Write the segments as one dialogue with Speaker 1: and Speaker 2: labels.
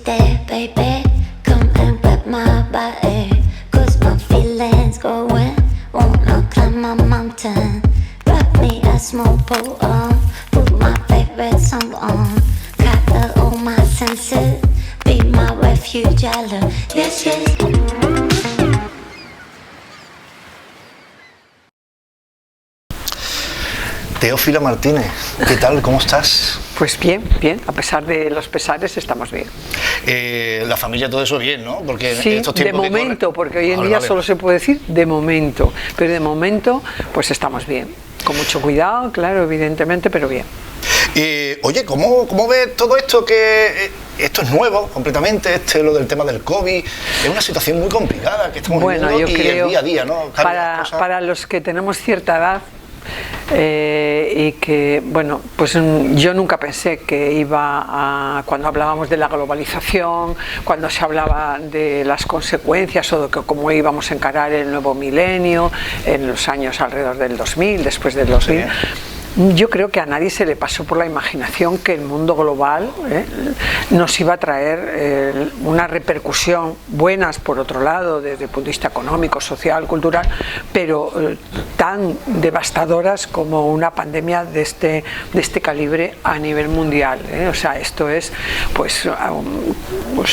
Speaker 1: there, baby? Come and grab my body, 'cause my feelings growing. Wanna climb my mountain, wrap me a small boat on, put my favorite song on, gather all my senses, be my refuge, I love. Yes, yes.
Speaker 2: Teófila Martínez, ¿qué tal? ¿Cómo estás?
Speaker 3: Pues bien, bien, a pesar de los pesares estamos bien.
Speaker 2: La familia, todo eso bien, ¿no? Porque
Speaker 3: sí,
Speaker 2: estos tiempos
Speaker 3: de momento, porque hoy en
Speaker 2: vale,
Speaker 3: día
Speaker 2: vale.
Speaker 3: solo se puede decir de momento, pero de momento pues estamos bien, con mucho cuidado, claro, evidentemente, pero bien.
Speaker 2: Oye, ¿cómo ves todo esto? Que esto es nuevo completamente, lo del tema del COVID, es una situación muy complicada que estamos viviendo
Speaker 3: Yo
Speaker 2: y
Speaker 3: creo,
Speaker 2: el día a día, ¿no?
Speaker 3: Para los que tenemos cierta edad, y que, bueno, pues yo nunca pensé que cuando hablábamos de la globalización, cuando se hablaba de las consecuencias o de cómo íbamos a encarar el nuevo milenio en los años alrededor del 2000, después del 2000. Sí. Yo creo que a nadie se le pasó por la imaginación que el mundo global nos iba a traer una repercusión, buenas por otro lado, desde el punto de vista económico, social, cultural, pero tan devastadoras como una pandemia de este calibre a nivel mundial. O sea, esto es, pues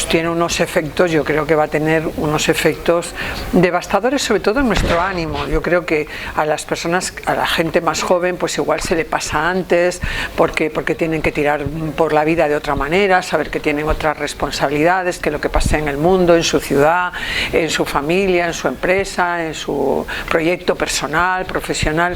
Speaker 3: tiene unos efectos, yo creo que va a tener unos efectos devastadores, sobre todo en nuestro ánimo. Yo creo que a las personas, a la gente más joven, pues igual se le pasa antes, porque tienen que tirar por la vida de otra manera, saber que tienen otras responsabilidades, que lo que pasa en el mundo, en su ciudad, en su familia, en su empresa, en su proyecto personal, profesional,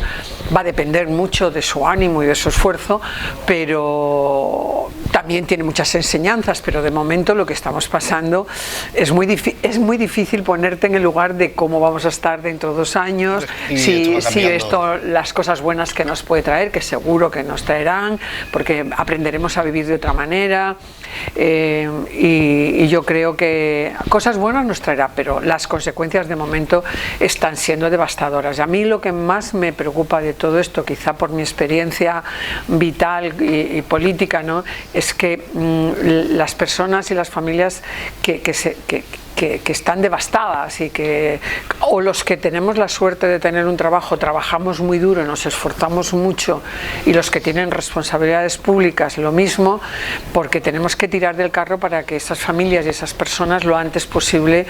Speaker 3: va a depender mucho de su ánimo y de su esfuerzo, pero también tiene muchas enseñanzas. Pero de momento lo que estamos pasando es muy difícil ponerte en el lugar de cómo vamos a estar dentro de 2 años, si esto, las cosas buenas que nos puede traer, que seguro que nos traerán, porque aprenderemos a vivir de otra manera, y yo creo que cosas buenas nos traerá, pero las consecuencias de momento están siendo devastadoras. Y a mí lo que más me preocupa de todo esto, quizá por mi experiencia vital y política, ¿no?, es que las personas y las familias que están devastadas o los que tenemos la suerte de tener un trabajo, trabajamos muy duro, nos esforzamos mucho, y los que tienen responsabilidades públicas lo mismo, porque tenemos que tirar del carro para que esas familias y esas personas lo antes posible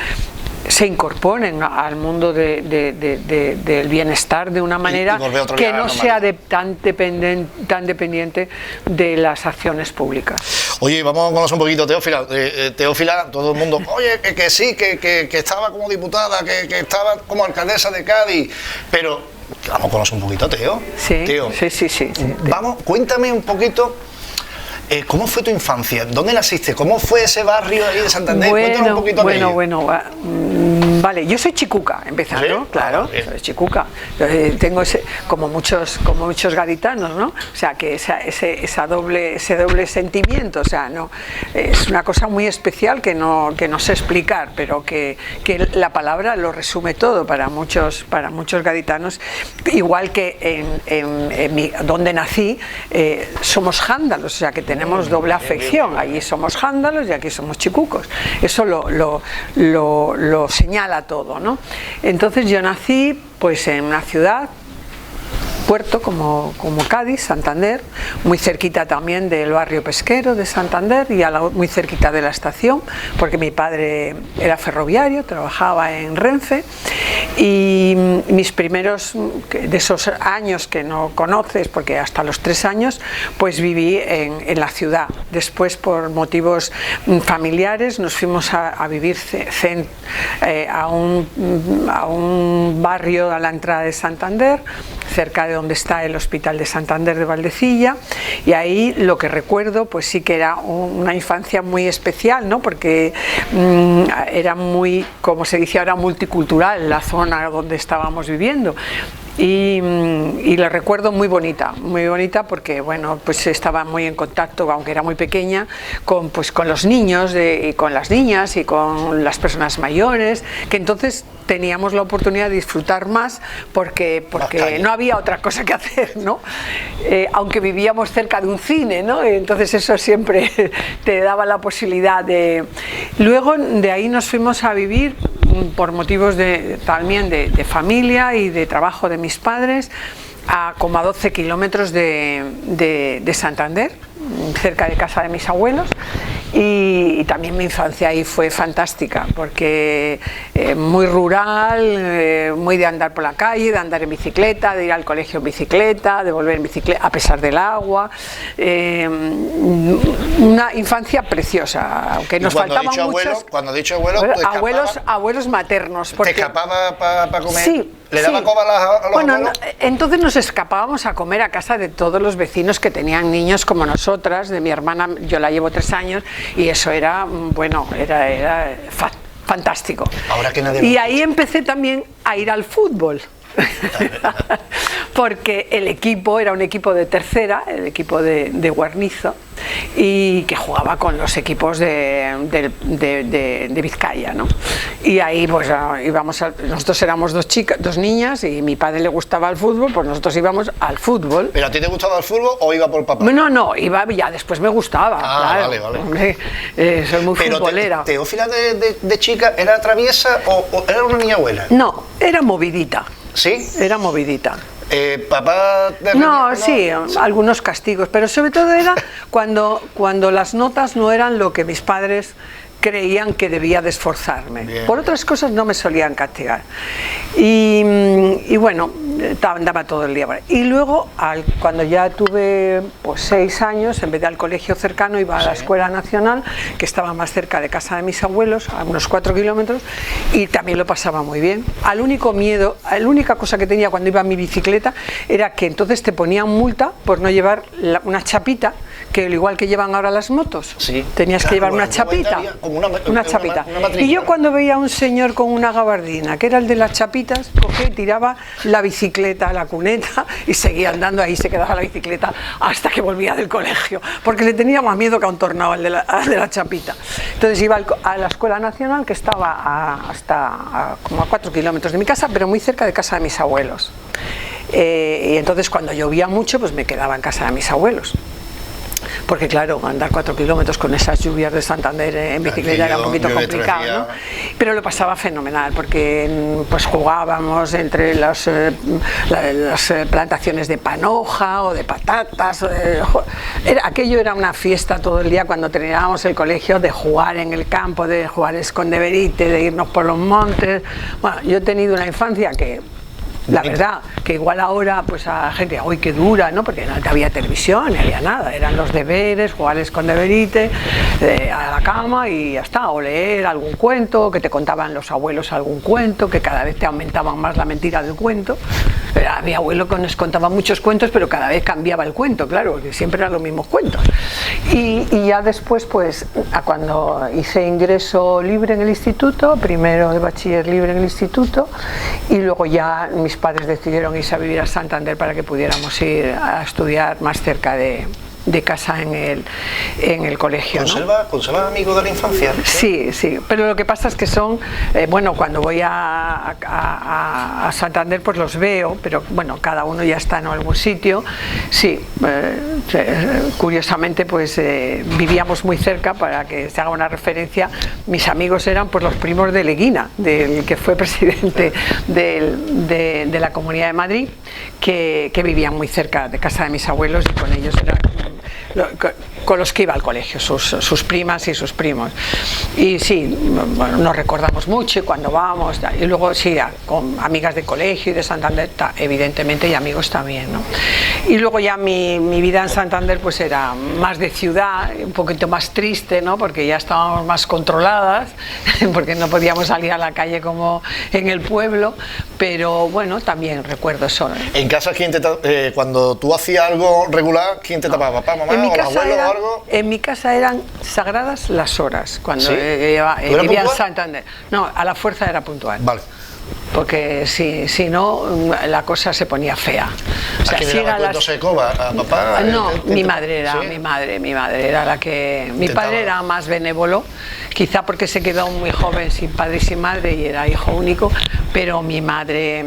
Speaker 3: se incorporen al mundo del bienestar de una manera que no sea tan dependiente de las acciones públicas.
Speaker 2: Oye, vamos a conocer un poquito Teófila. Teófila, todo el mundo, oye, que sí, que estaba como diputada, que estaba como alcaldesa de Cádiz, pero vamos a conocer un poquito, Teo.
Speaker 3: Sí,
Speaker 2: Teo,
Speaker 3: sí.
Speaker 2: Vamos, cuéntame un poquito. ¿Cómo fue tu infancia? ¿Dónde naciste? ¿Cómo fue ese barrio ahí de Santander? Cuéntanos un poquito.
Speaker 3: Vale, yo soy chicuca, empezando, ¿sí? Claro, soy chicuca. Tengo como muchos gaditanos, ¿no? O sea, que ese doble sentimiento, o sea, no, es una cosa muy especial que no sé explicar, pero que la palabra lo resume todo para muchos gaditanos. Igual que donde nací, somos jándalos, o sea, que tenemos doble afección. Allí somos jándalos y aquí somos chicucos. Eso lo señala todo, ¿no? Entonces yo nací pues en una ciudad, puerto como Cádiz, Santander, muy cerquita también del barrio pesquero de Santander y muy cerquita de la estación, porque mi padre era ferroviario, trabajaba en Renfe, y mis primeros, de esos años que no conoces, porque hasta los 3 años, pues viví en la ciudad. Después, por motivos familiares, nos fuimos a vivir a un barrio a la entrada de Santander, cerca de donde está el Hospital de Santander de Valdecilla, y ahí lo que recuerdo pues sí que era una infancia muy especial, ¿no? Porque era muy, como se dice ahora, multicultural la zona donde estábamos viviendo. y la recuerdo muy bonita porque bueno, pues estaba muy en contacto, aunque era muy pequeña, con los niños y con las niñas y con las personas mayores, que entonces teníamos la oportunidad de disfrutar más porque no había otra cosa que hacer, ¿no? Aunque vivíamos cerca de un cine, ¿no? Entonces eso siempre te daba la posibilidad de... Luego de ahí nos fuimos a vivir por motivos también de familia y de trabajo de mis padres como a 12 kilómetros de Santander, cerca de casa de mis abuelos, y también mi infancia ahí fue fantástica porque muy rural, muy de andar por la calle, de andar en bicicleta, de ir al colegio en bicicleta, de volver en bicicleta a pesar del agua, una infancia preciosa, aunque nos faltaban muchas...
Speaker 2: Cuando he dicho
Speaker 3: abuelos maternos.
Speaker 2: ¿Te escapaba para comer?
Speaker 3: Sí.
Speaker 2: ¿Le daba coba a los abuelos?
Speaker 3: Entonces nos escapábamos a comer a casa de todos los vecinos que tenían niños como nosotras, de mi hermana, yo la llevo 3 años, y eso era, bueno, era fantástico.
Speaker 2: Ahora que nadie
Speaker 3: y ahí empecé también a ir al fútbol. Porque el equipo era un equipo de tercera, el equipo de Guarnizo, y que jugaba con los equipos de Vizcaya, ¿no? Y ahí pues íbamos nosotros éramos dos niñas y mi padre le gustaba el fútbol, pues nosotros íbamos al fútbol.
Speaker 2: ¿Pero a ti te gustaba el fútbol o iba por papá?
Speaker 3: No, iba, ya después me gustaba. Claro.
Speaker 2: Vale.
Speaker 3: Hombre, soy muy futbolera.
Speaker 2: ¿Teófila de chica era traviesa o era una niña buena?
Speaker 3: No, era movidita.
Speaker 2: ¿Sí?
Speaker 3: Era movidita.
Speaker 2: ¿Papá?
Speaker 3: No, sí, algunos castigos, pero sobre todo era cuando las notas no eran lo que mis padres creían que debía de esforzarme. Bien. Por otras cosas no me solían castigar. Y bueno, andaba todo el día. Y luego, cuando ya tuve pues 6 años, en vez de al colegio cercano, iba a la Escuela Nacional, que estaba más cerca de casa de mis abuelos, a unos 4 kilómetros, y también lo pasaba muy bien. La única cosa que tenía cuando iba en mi bicicleta era que entonces te ponían multa por no llevar una chapita, que al igual que llevan ahora las motos, tenías que llevar una chapita. Una chapita. Y yo cuando veía a un señor con una gabardina, que era el de las chapitas, cogía y tiraba la bicicleta a la cuneta y seguía andando, ahí se quedaba la bicicleta hasta que volvía del colegio, porque le tenía más miedo que a un tornado al de la chapita. Entonces iba a la Escuela Nacional, que estaba como a 4 kilómetros de mi casa, pero muy cerca de casa de mis abuelos. Y entonces cuando llovía mucho, pues me quedaba en casa de mis abuelos. Porque claro, andar 4 kilómetros con esas lluvias de Santander en bicicleta era un poquito complicado, ¿no? Pero lo pasaba fenomenal porque pues jugábamos entre las plantaciones de panoja o de patatas. Aquello era una fiesta todo el día cuando terminábamos el colegio, de jugar en el campo, de jugar escondeberite, de irnos por los montes. Bueno, yo he tenido una infancia que... La verdad, que igual ahora pues a la gente, uy, qué dura, ¿no? Porque no había televisión, ni había nada, eran los deberes, jugar escondeberite, a la cama y ya está, o leer algún cuento, que te contaban los abuelos algún cuento, que cada vez te aumentaban más la mentira del cuento. Mi abuelo nos contaba muchos cuentos, pero cada vez cambiaba el cuento, claro, que siempre eran los mismos cuentos. Y ya después, pues, cuando hice ingreso libre en el instituto, primero de bachiller libre en el instituto, y luego ya mis padres decidieron irse a vivir a Santander para que pudiéramos ir a estudiar más cerca de casa en el colegio, ¿no?
Speaker 2: ¿Conserva amigos de la infancia?
Speaker 3: Sí, pero lo que pasa es que son, bueno, cuando voy a Santander pues los veo, pero bueno, cada uno ya está en algún sitio. Sí, curiosamente pues vivíamos muy cerca, para que se haga una referencia, mis amigos eran pues los primos de Leguina, del que fue presidente de la Comunidad de Madrid, que vivían muy cerca de casa de mis abuelos, y con ellos era con los que iba al colegio, sus primas y sus primos. Y sí, bueno, nos recordamos mucho cuando vamos, y luego sí, con amigas de colegio y de Santander, evidentemente, y amigos también, ¿no? Y luego ya mi vida en Santander pues era más de ciudad, un poquito más triste, ¿no? Porque ya estábamos más controladas, porque no podíamos salir a la calle como en el pueblo, pero bueno, también recuerdo eso.
Speaker 2: ¿En casa cuando tú hacías algo regular, quién te tapaba? ¿Papá, mamá, o abuelo o algo?
Speaker 3: En mi casa eran sagradas las horas, cuando
Speaker 2: ¿Sí?
Speaker 3: vivía en Santander. No, a la fuerza era puntual.
Speaker 2: Vale.
Speaker 3: porque si no la cosa se ponía fea. O sea,
Speaker 2: ¿A quién
Speaker 3: si
Speaker 2: le daba
Speaker 3: era
Speaker 2: cuentos de coba? ¿A papá?
Speaker 3: no, mi madre era,
Speaker 2: ¿Sí?
Speaker 3: mi madre era la que, mi
Speaker 2: Intentaba.
Speaker 3: padre era más benévolo, quizá porque se quedó muy joven sin padre y sin madre y era hijo único, pero mi padre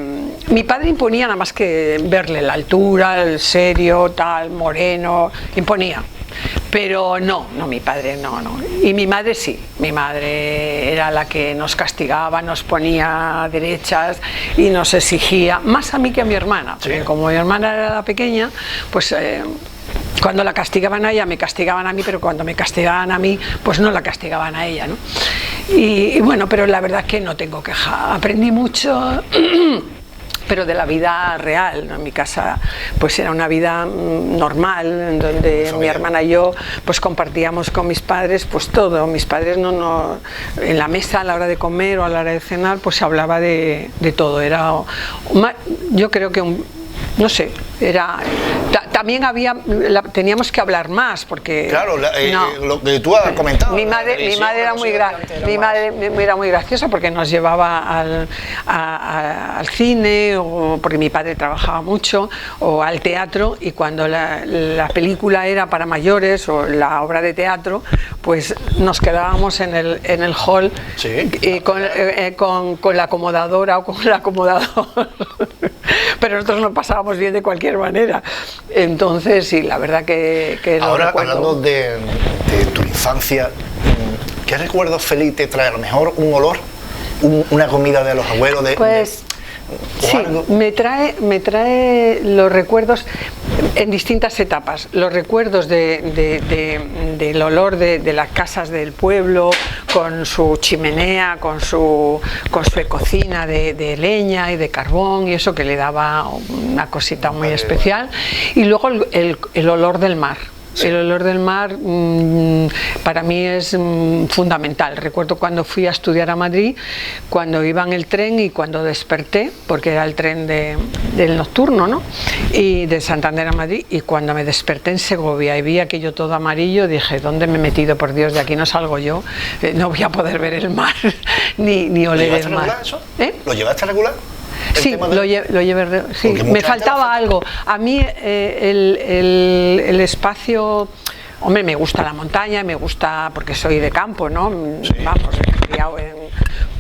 Speaker 3: imponía nada más que verle la altura, el serio, tal, moreno, imponía. Pero no, mi padre no. Y mi madre sí, mi madre era la que nos castigaba, nos ponía derechas y nos exigía, más a mí que a mi hermana, porque
Speaker 2: Sí.
Speaker 3: como mi hermana era la pequeña, pues cuando la castigaban a ella me castigaban a mí, pero cuando me castigaban a mí, pues no la castigaban a ella, ¿no? Y bueno, pero la verdad es que no tengo queja, aprendí mucho. Pero de la vida real, ¿no? En mi casa pues era una vida normal, en donde mi hermana y yo pues compartíamos con mis padres pues todo. Mis padres no en la mesa a la hora de comer o a la hora de cenar pues se hablaba de todo. Era yo creo que no sé, también teníamos que hablar más porque
Speaker 2: Claro,
Speaker 3: no.
Speaker 2: lo que tú has comentado.
Speaker 3: Mi madre era muy graciosa porque nos llevaba al cine, o porque mi padre trabajaba mucho, o al teatro, y cuando la película era para mayores o la obra de teatro, pues nos quedábamos en el hall.
Speaker 2: Sí.
Speaker 3: Con la acomodadora o con el acomodador. Pero nosotros nos pasábamos bien de cualquier manera. Entonces, sí, la verdad que lo
Speaker 2: Ahora,
Speaker 3: recuerdo.
Speaker 2: hablando de tu infancia, ¿qué recuerdo feliz te trae? A lo mejor un olor, una comida de los abuelos,
Speaker 3: Pues sí,
Speaker 2: algo.
Speaker 3: me trae los recuerdos en distintas etapas. Los recuerdos del olor de las casas del pueblo, con su chimenea, con su cocina de leña y de carbón, y eso que le daba una cosita muy especial. Y luego el olor del mar. Sí. El olor del mar para mí es fundamental. Recuerdo cuando fui a estudiar a Madrid, cuando iba en el tren y cuando desperté, porque era el tren del nocturno, ¿no? Y de Santander a Madrid, y cuando me desperté en Segovia y vi aquello todo amarillo, dije, ¿dónde me he metido? Por Dios, de aquí no salgo yo, no voy a poder ver el mar, ni oler el mar.
Speaker 2: Eso? ¿Lo llevaste a regular?
Speaker 3: Sí, lo llevé. Sí, me faltaba algo. A mí el espacio, hombre, me gusta la montaña, me gusta porque soy de campo, ¿no? Sí. Vamos,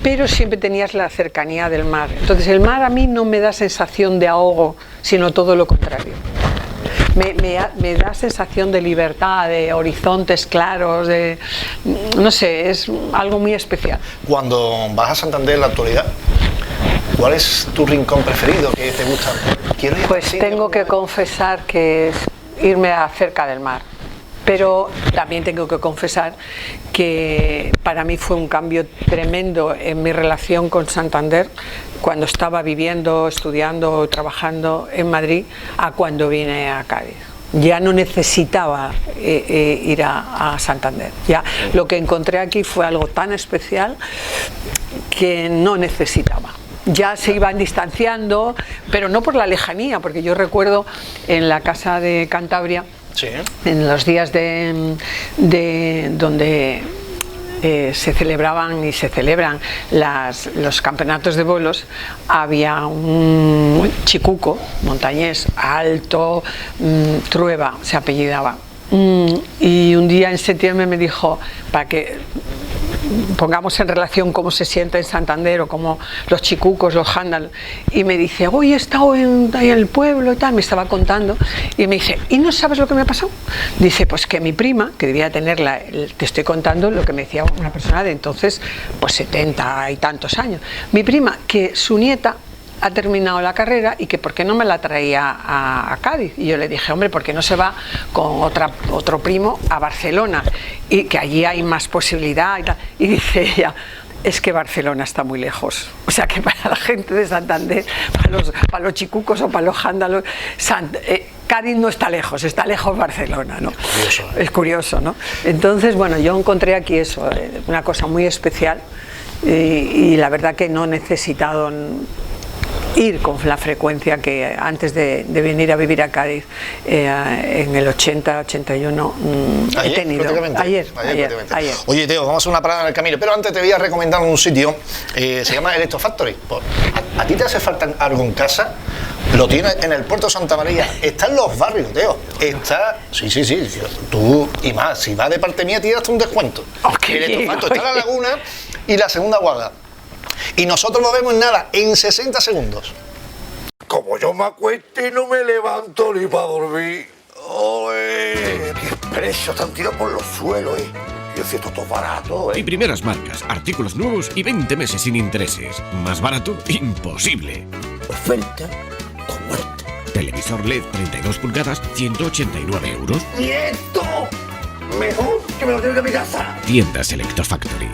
Speaker 3: pero siempre tenías la cercanía del mar. Entonces el mar a mí no me da sensación de ahogo, sino todo lo contrario. Me da sensación de libertad, de horizontes claros, no sé, es algo muy especial.
Speaker 2: Cuando vas a Santander en la actualidad, ¿cuál es tu rincón preferido que te gusta?
Speaker 3: Pues tengo que confesar que es irme cerca del mar. Pero también tengo que confesar que para mí fue un cambio tremendo en mi relación con Santander cuando estaba viviendo, estudiando, trabajando en Madrid, a cuando vine a Cádiz. Ya no necesitaba ir a Santander. Ya lo que encontré aquí fue algo tan especial que no necesitaba. Ya se iban distanciando, pero no por la lejanía, porque yo recuerdo en la casa de Cantabria, sí, en los días donde se celebraban y se celebran los campeonatos de bolos, había un chicuco montañés alto, Trueba se apellidaba, y un día en septiembre me dijo, para que pongamos en relación cómo se siente en Santander o cómo los chicucos, los jándalos, y me dice, hoy he estado ahí en el pueblo y tal, me estaba contando, y me dice, ¿y no sabes lo que me ha pasado? Dice, pues que mi prima, que debía tener te estoy contando lo que me decía una persona de entonces, pues 70 y tantos años, mi prima, que su nieta ha terminado la carrera y que por qué no me la traía a Cádiz. Y yo le dije, hombre, ¿por qué no se va con otro primo a Barcelona? Y que allí hay más posibilidad y tal. Y dice ella, es que Barcelona está muy lejos. O sea que para la gente de Santander, para los chicucos o para los jándalos, Cádiz no está lejos Barcelona, ¿no?
Speaker 2: Curioso, ¿eh?
Speaker 3: Es curioso, ¿no? Entonces, bueno, yo encontré aquí eso, una cosa muy especial y la verdad que no he necesitado ir con la frecuencia que antes de venir a vivir a Cádiz en el 80, 81 he tenido. Ayer.
Speaker 2: Oye, Teo, vamos a hacer una parada en el camino, pero antes te voy a recomendar un sitio, se llama Electro Factory. ¿A ti te hace falta algo en casa? Lo tienes en el Puerto de Santa María, está en los barrios, Teo. Está, sí, tú y más, si vas de parte mía, tienes hasta un descuento. Electro Factory está en la Laguna y la Segunda Guarda. Y nosotros lo vemos en nada, en 60 segundos.
Speaker 4: Como yo me acueste, no me levanto ni para dormir. ¡Oye! ¡Qué precios te han tirado por los suelos, eh! Y es todo barato,
Speaker 5: Y primeras marcas, artículos nuevos y 20 meses sin intereses. Más barato, imposible.
Speaker 4: Oferta con muerte.
Speaker 5: Televisor LED 32 pulgadas, 189 euros.
Speaker 4: ¡Y esto! Mejor que me lo tengo que mi casa.
Speaker 5: Tiendas Electro Factory.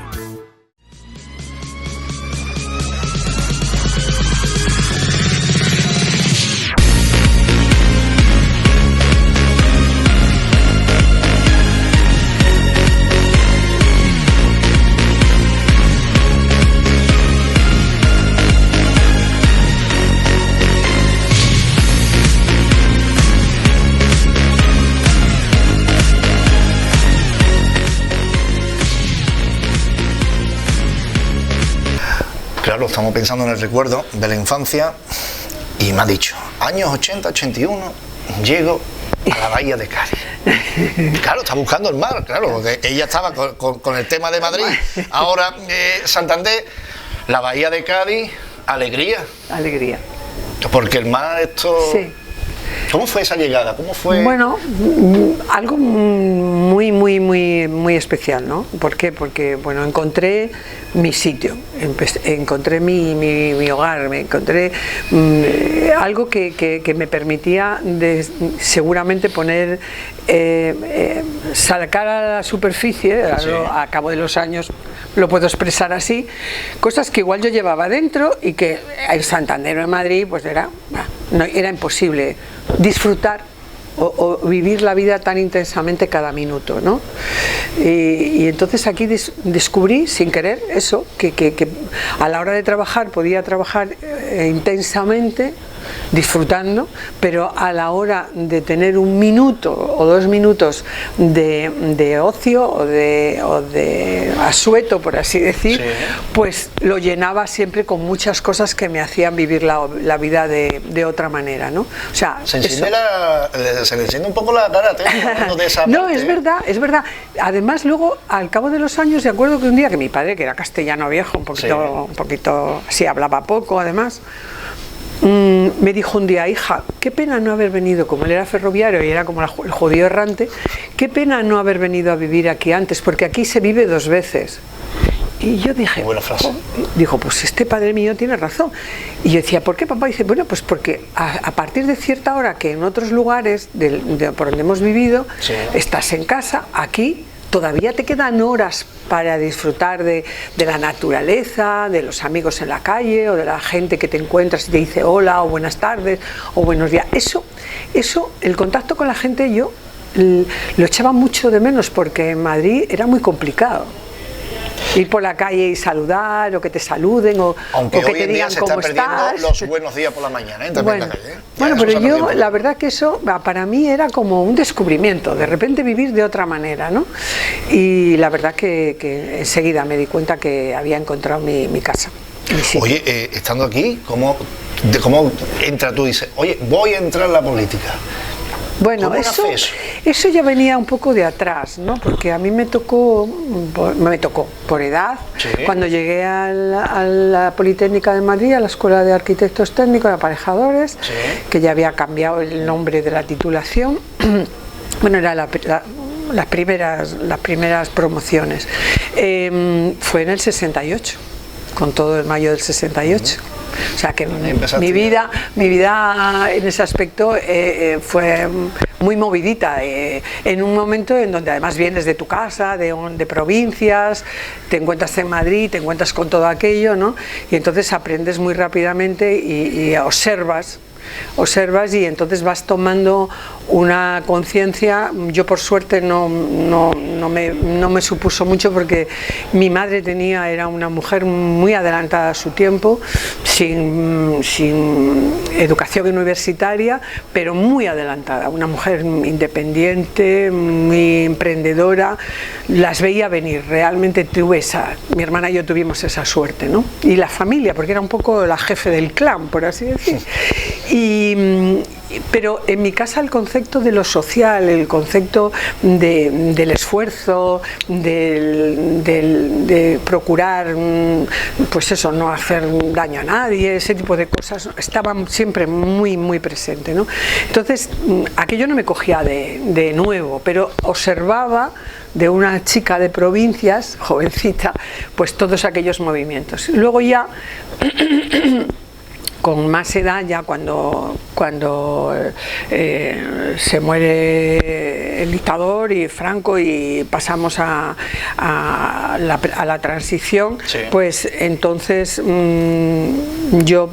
Speaker 2: Claro, estamos pensando en el recuerdo de la infancia y me ha dicho, años 80, 81, llego a la bahía de Cádiz. Claro, está buscando el mar, claro, porque ella estaba con el tema de Madrid, ahora Santander, la bahía de Cádiz, alegría.
Speaker 3: Alegría.
Speaker 2: Porque el mar, esto...
Speaker 3: Sí.
Speaker 2: ¿Cómo fue esa llegada? ¿Cómo fue?
Speaker 3: Bueno, algo muy especial, ¿no? ¿Por qué? Porque, bueno, encontré mi sitio, encontré mi hogar, me encontré algo que me permitía seguramente poner, sacar a la superficie,
Speaker 2: sí.
Speaker 3: a cabo de los años lo puedo expresar así, cosas que igual yo llevaba dentro y que en Santander o en Madrid pues era imposible disfrutar o vivir la vida tan intensamente cada minuto, ¿no? Y entonces aquí descubrí sin querer eso, que a la hora de trabajar podía trabajar intensamente, disfrutando, pero a la hora de tener 1 minuto o 2 minutos de ocio o de asueto, por así decir,
Speaker 2: sí.
Speaker 3: Pues lo llenaba siempre con muchas cosas que me hacían vivir la vida de otra manera, ¿no? O sea,
Speaker 2: se le enciende un poco la cara, hablando de esa
Speaker 3: no,
Speaker 2: parte.
Speaker 3: es verdad. Además, luego, al cabo de los años, de acuerdo que un día que mi padre, que era castellano viejo, un poquito, sí, hablaba poco, además, me dijo un día, hija, qué pena no haber venido, como él era ferroviario y era como el judío errante, qué pena no haber venido a vivir aquí antes, porque aquí se vive 2 veces. Y yo dije,
Speaker 2: buena frase.
Speaker 3: Dijo, pues este padre mío tiene razón. Y yo decía, ¿por qué, papá? Y dice, bueno, pues porque a partir de cierta hora que en otros lugares por donde hemos vivido,
Speaker 2: sí.
Speaker 3: Estás en casa, aquí todavía te quedan horas para disfrutar de la naturaleza, de los amigos en la calle o de la gente que te encuentras y te dice hola o buenas tardes o buenos días. Eso, el contacto con la gente yo lo echaba mucho de menos porque en Madrid era muy complicado. Ir por la calle y saludar, o que te saluden, o que te digan cómo estás.
Speaker 2: Los buenos días por la mañana, también en la calle.
Speaker 3: Bueno, pero yo, la verdad que eso para mí era como un descubrimiento, de repente vivir de otra manera, ¿no? Y la verdad que enseguida me di cuenta que había encontrado mi casa.
Speaker 2: Oye, estando aquí, ¿cómo entra tú y dices, oye, voy a entrar en la política?
Speaker 3: Bueno, eso ya venía un poco de atrás, ¿no? Porque a mí me tocó por edad,
Speaker 2: sí.
Speaker 3: Cuando llegué a la Politécnica de Madrid, a la Escuela de Arquitectos Técnicos, de Aparejadores,
Speaker 2: sí.
Speaker 3: Que ya había cambiado el nombre de la titulación. Bueno, era las primeras promociones. Fue en el 68, con todo el mayo del 68. O sea que mi vida en ese aspecto fue muy movidita, en un momento en donde además vienes de tu casa, de provincias, te encuentras en Madrid, te encuentras con todo aquello, ¿no? Y entonces aprendes muy rápidamente y observas observas y entonces vas tomando una conciencia. Yo por suerte no me supuso mucho, porque mi madre era una mujer muy adelantada a su tiempo, sin educación universitaria, pero muy adelantada, una mujer independiente, muy emprendedora. Las veía venir, realmente mi hermana y yo tuvimos esa suerte, ¿no? Y la familia, porque era un poco la jefe del clan, por así decir. Pero en mi casa el concepto de lo social, el concepto del esfuerzo, de procurar, pues eso, no hacer daño a nadie, ese tipo de cosas, estaban siempre muy, muy presentes, ¿no? Entonces, aquello no me cogía de nuevo, pero observaba de una chica de provincias, jovencita, pues todos aquellos movimientos. Luego ya con más edad, ya cuando se muere el dictador y Franco y pasamos a la transición, sí, pues entonces yo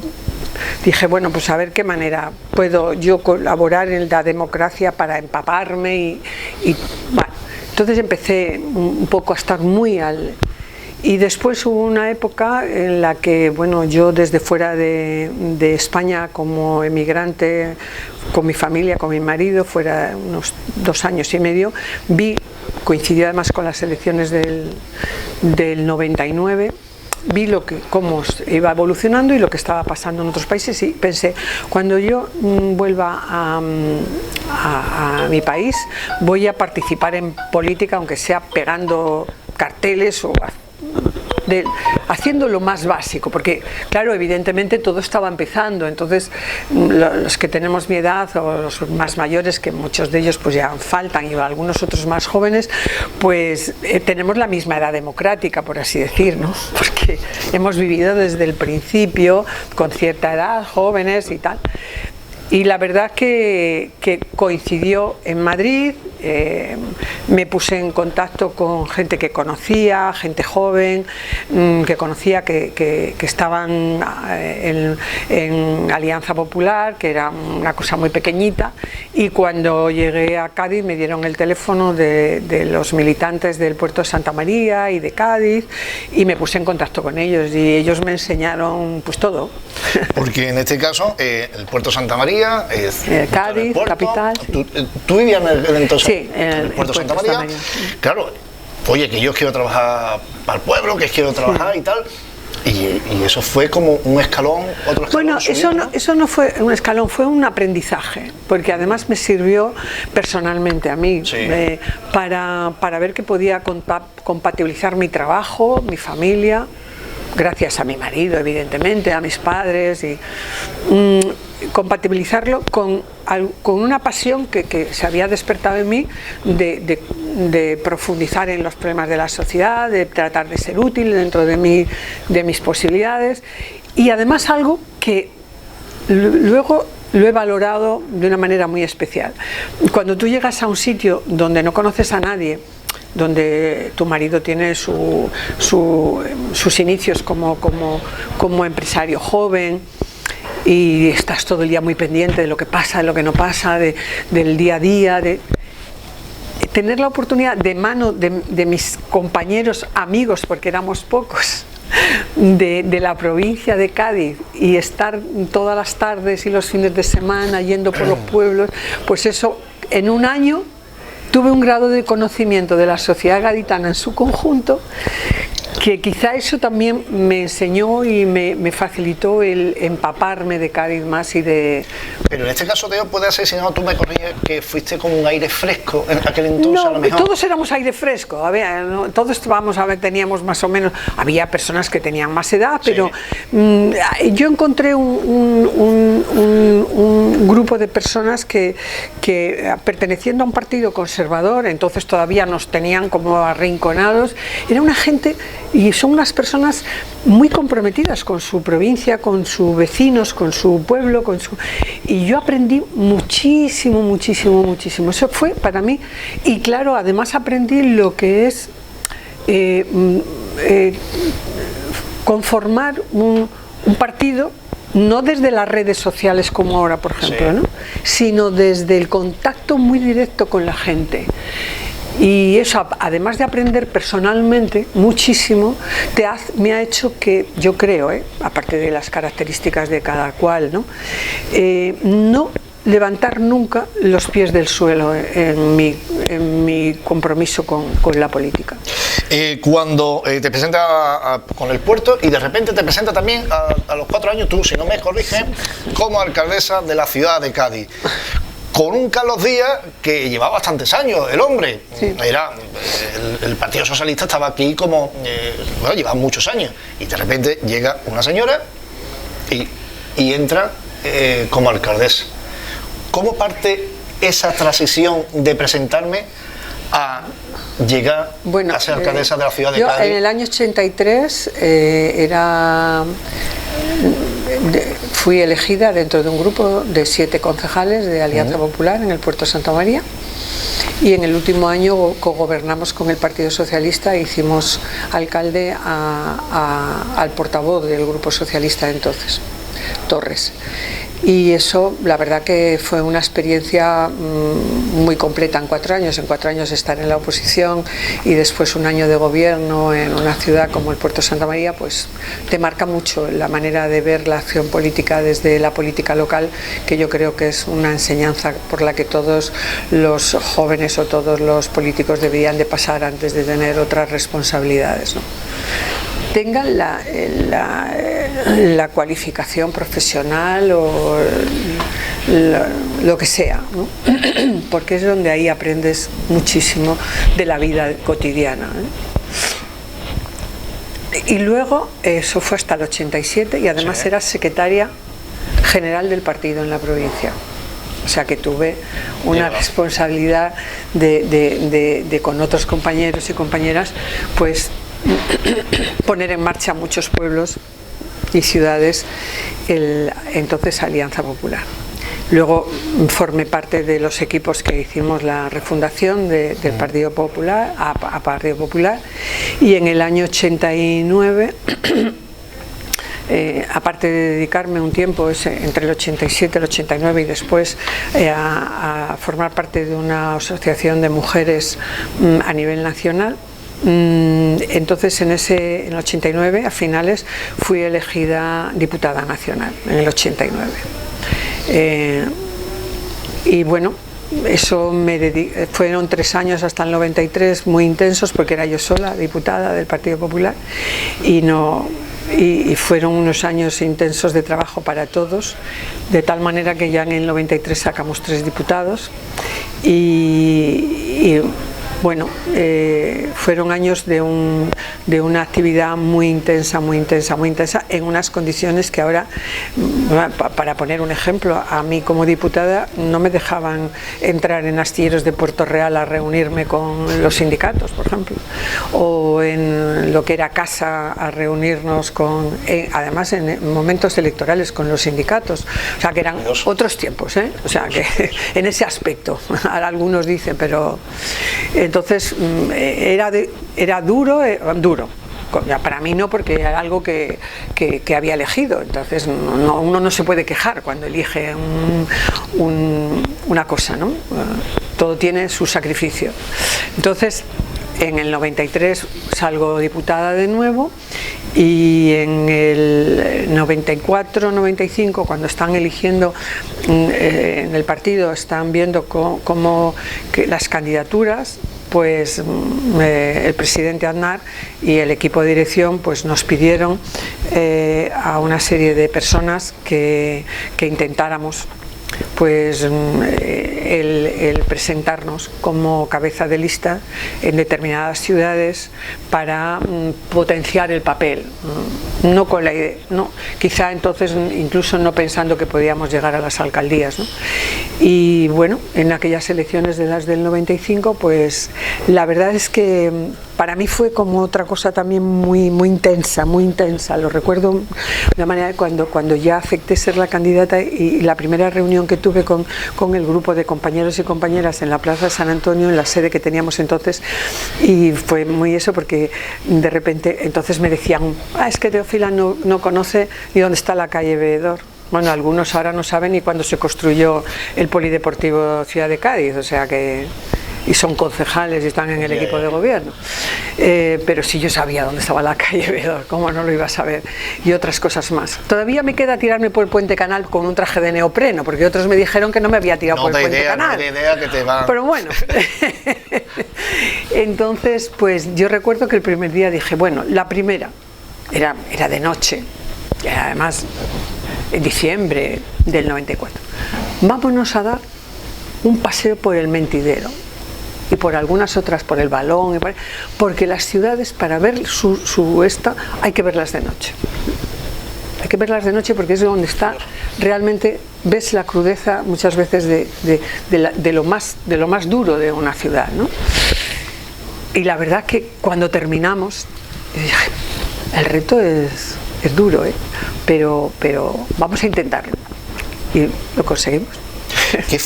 Speaker 3: dije, bueno, pues a ver qué manera puedo yo colaborar en la democracia para empaparme y bueno, entonces empecé un poco a estar muy Y después hubo una época en la que, bueno, yo desde fuera de España como emigrante, con mi familia, con mi marido, fuera unos 2 años y medio, coincidió además con las elecciones del 99, vi cómo iba evolucionando y lo que estaba pasando en otros países, y pensé, cuando yo vuelva a mi país, voy a participar en política, aunque sea pegando carteles o haciendo lo más básico, porque claro, evidentemente todo estaba empezando. Entonces los que tenemos mi edad o los más mayores, que muchos de ellos pues ya faltan, y algunos otros más jóvenes, pues tenemos la misma edad democrática, por así decir, ¿no? Porque hemos vivido desde el principio con cierta edad, jóvenes y tal. Y la verdad que coincidió en Madrid, me puse en contacto con gente que conocía, gente joven, que conocía, que estaban en Alianza Popular, que era una cosa muy pequeñita, y cuando llegué a Cádiz me dieron el teléfono de los militantes del puerto de Santa María y de Cádiz, y me puse en contacto con ellos, y ellos me enseñaron pues todo.
Speaker 2: Porque en este caso, el puerto de Santa María,
Speaker 3: Cádiz, capital.
Speaker 2: ¿Tú vivías entonces
Speaker 3: sí,
Speaker 2: en el puerto de Santa María? Claro, oye, que yo quiero trabajar para el pueblo, que quiero trabajar y tal. Y eso fue como un escalón, otro escalón.
Speaker 3: Bueno, eso no fue un escalón, fue un aprendizaje, porque además me sirvió personalmente a mí, sí, para ver que podía compatibilizar mi trabajo, mi familia, gracias a mi marido, evidentemente, a mis padres, y compatibilizarlo con una pasión que se había despertado en mí de profundizar en los problemas de la sociedad, de tratar de ser útil dentro de mis posibilidades, y además algo que luego lo he valorado de una manera muy especial. Cuando tú llegas a un sitio donde no conoces a nadie, donde tu marido tiene sus inicios como empresario joven, y estás todo el día muy pendiente de lo que pasa, de lo que no pasa, del día a día, de tener la oportunidad de mano de mis compañeros, amigos, porque éramos pocos, de la provincia de Cádiz, y estar todas las tardes y los fines de semana yendo por los pueblos, pues eso, en un año tuve un grado de conocimiento de la sociedad gaditana en su conjunto, que quizá eso también me enseñó y me facilitó el empaparme de Cádiz más y de...
Speaker 2: Pero en este caso, Teo, puede ser, si no tú me corriges, que fuiste con un aire fresco en aquel entonces.
Speaker 3: No,
Speaker 2: a lo mejor.
Speaker 3: Todos éramos aire fresco, todos teníamos más o menos, había personas que tenían más edad, pero sí, yo encontré un grupo de personas que perteneciendo a un partido conservador, entonces todavía nos tenían como arrinconados, era una gente, y son unas personas muy comprometidas con su provincia, con sus vecinos, con su pueblo, y yo aprendí muchísimo, muchísimo, muchísimo. Eso fue para mí, y claro, además aprendí lo que es conformar un partido no desde las redes sociales como ahora, por ejemplo,
Speaker 2: Sí.
Speaker 3: ¿no? Sino desde el contacto muy directo con la gente. Y eso, además de aprender personalmente muchísimo, me ha hecho que, yo creo, aparte de las características de cada cual, no levantar nunca los pies del suelo en mi compromiso con la política.
Speaker 2: Cuando te presenta con el puerto y de repente te presenta también a los 4 años, tú, si no me corriges, como alcaldesa de la ciudad de Cádiz. Con un Carlos Díaz que llevaba bastantes años, el hombre.
Speaker 3: Sí.
Speaker 2: El Partido Socialista estaba aquí como, bueno, llevaba muchos años. Y de repente llega una señora y entra como alcaldesa. ¿Cómo parte esa transición de presentarme a llegar a ser alcaldesa de la ciudad de
Speaker 3: yo
Speaker 2: Cádiz?
Speaker 3: En el año 83 fui elegida dentro de un grupo de 7 concejales de Alianza Popular en el puerto de Santa María, y en el último año cogobernamos con el Partido Socialista e hicimos alcalde al portavoz del grupo socialista de entonces, Torres. Y eso, la verdad que fue una experiencia muy completa en 4 años. En 4 años estar en la oposición y después un año de gobierno en una ciudad como el puerto de Santa María, pues te marca mucho la manera de ver la acción política desde la política local, que yo creo que es una enseñanza por la que todos los jóvenes o todos los políticos deberían de pasar antes de tener otras responsabilidades, ¿no? Tengan la cualificación profesional o lo que sea, ¿no? Porque es donde ahí aprendes muchísimo de la vida cotidiana, ¿eh? Y luego, eso fue hasta el 87, y además
Speaker 2: Sí.
Speaker 3: era secretaria general del partido en la provincia. O sea que tuve una responsabilidad de con otros compañeros y compañeras, pues poner en marcha muchos pueblos y ciudades, entonces Alianza Popular. Luego formé parte de los equipos que hicimos la refundación del Partido Popular a Partido Popular, y en el año 89 aparte de dedicarme un tiempo entre el 87 y el 89 y después a formar parte de una asociación de mujeres a nivel nacional, entonces en el 89 a finales fui elegida diputada nacional en el 89, y bueno, eso fueron 3 años hasta el 93 muy intensos, porque era yo sola diputada del Partido Popular, y fueron unos años intensos de trabajo para todos, de tal manera que ya en el 93 sacamos 3 diputados y bueno, fueron años de una actividad muy intensa, en unas condiciones que ahora, para poner un ejemplo, a mí como diputada no me dejaban entrar en astilleros de Puerto Real a reunirme con los sindicatos, por ejemplo, o en lo que era casa a reunirnos además en momentos electorales con los sindicatos, o sea que eran otros tiempos, o sea que en ese aspecto, ahora algunos dicen, pero entonces era duro, para mí no, porque era algo que había elegido, entonces uno no se puede quejar cuando elige una cosa, ¿no? Todo tiene su sacrificio. Entonces en el 93 salgo diputada de nuevo, y en el 94-95, cuando están eligiendo en el partido, están viendo cómo las candidaturas, pues el presidente Aznar y el equipo de dirección pues nos pidieron a una serie de personas que intentáramos pues el presentarnos como cabeza de lista en determinadas ciudades para potenciar el papel, no con la idea, no, quizá entonces incluso no pensando que podíamos llegar a las alcaldías, ¿no? Y bueno, en aquellas elecciones de las del 95, pues la verdad es que para mí fue como otra cosa también muy intensa, muy intensa. Lo recuerdo de una manera cuando ya acepté ser la candidata y la primera reunión que tuve con el grupo de compañeros y compañeras en la Plaza de San Antonio, en la sede que teníamos entonces, y fue muy eso porque de repente entonces me decían, es que Teófila no conoce ni dónde está la calle Veedor. Bueno, algunos ahora no saben ni cuándo se construyó el Polideportivo Ciudad de Cádiz, o sea que... y son concejales y están en el equipo de gobierno, pero sí yo sabía dónde estaba la calle Veedor, cómo no lo iba a saber, y otras cosas más. Todavía me queda tirarme por el Puente Canal con un traje de neopreno, porque otros me dijeron que no me había tirado por el Puente Canal.
Speaker 2: No de idea que te va...
Speaker 3: Pero bueno, entonces pues yo recuerdo que el primer día dije, bueno, la primera era de noche, y además en diciembre del 94, vámonos a dar un paseo por el Mentidero y por algunas otras, por el Balón, porque las ciudades, para ver su esta, hay que verlas de noche. Hay que verlas de noche porque es donde está realmente, ves la crudeza muchas veces de lo más duro de una ciudad, ¿no? Y la verdad que cuando terminamos, dije, el reto es duro, pero vamos a intentarlo. Y lo conseguimos.
Speaker 2: ¿Qué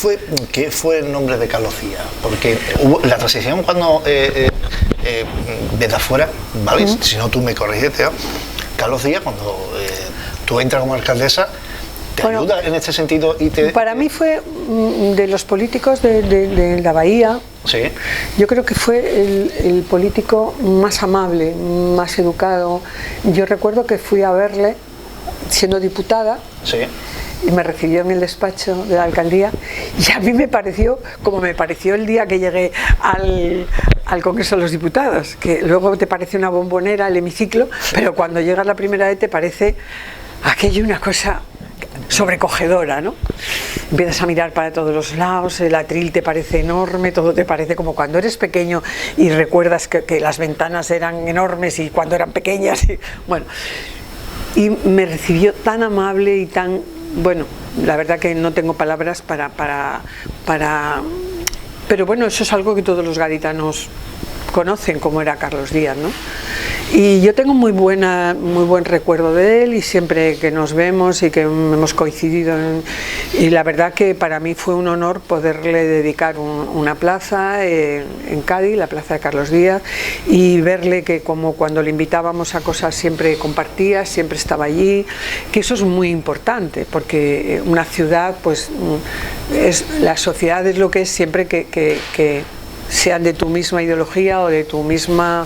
Speaker 2: fue el nombre de Carlos Díaz? Porque la transición cuando desde afuera, ¿vale? Si no tú me corriges, Teo. Carlos Díaz, cuando tú entras como alcaldesa, ¿te ayuda en este sentido?
Speaker 3: Para mí fue de los políticos de la Bahía.
Speaker 2: Sí.
Speaker 3: Yo creo que fue el político más amable, más educado. Yo recuerdo que fui a verle siendo diputada.
Speaker 2: Sí.
Speaker 3: Y me recibió en el despacho de la alcaldía y a mí me pareció como me pareció el día que llegué al Congreso de los Diputados, que luego te parece una bombonera el hemiciclo, pero cuando llegas la primera vez te parece aquello una cosa sobrecogedora, ¿no? Empiezas a mirar para todos los lados, el atril te parece enorme, todo te parece como cuando eres pequeño y recuerdas que las ventanas eran enormes y cuando eran pequeñas, y, bueno, y me recibió tan amable y tan... Bueno, la verdad que no tengo palabras para... Pero bueno, eso es algo que todos los gaditanos conocen, como era Carlos Díaz, ¿no? Y yo tengo muy buen recuerdo de él y siempre que nos vemos y que hemos coincidido y la verdad que para mí fue un honor poderle dedicar una plaza en Cádiz, la plaza de Carlos Díaz, y verle que como cuando le invitábamos a cosas siempre compartía, siempre estaba allí, que eso es muy importante porque una ciudad, pues la sociedad es lo que es siempre que sean de tu misma ideología o de tu misma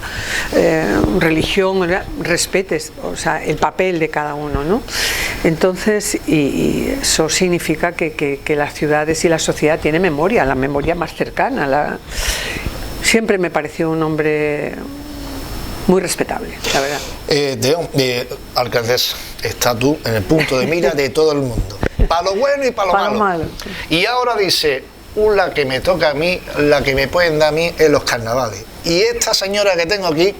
Speaker 3: religión, respetes, o sea, el papel de cada uno, ¿no? Entonces, y eso significa que las ciudades y la sociedad tienen memoria, la memoria más cercana. Siempre me pareció un hombre muy respetable, la verdad.
Speaker 2: Alcaldesa, estás tú en el punto de mira de todo el mundo, para lo bueno y para lo malo. Y ahora dice... la que me toca a mí, la que me pueden dar a mí en los carnavales. Y esta señora que tengo aquí,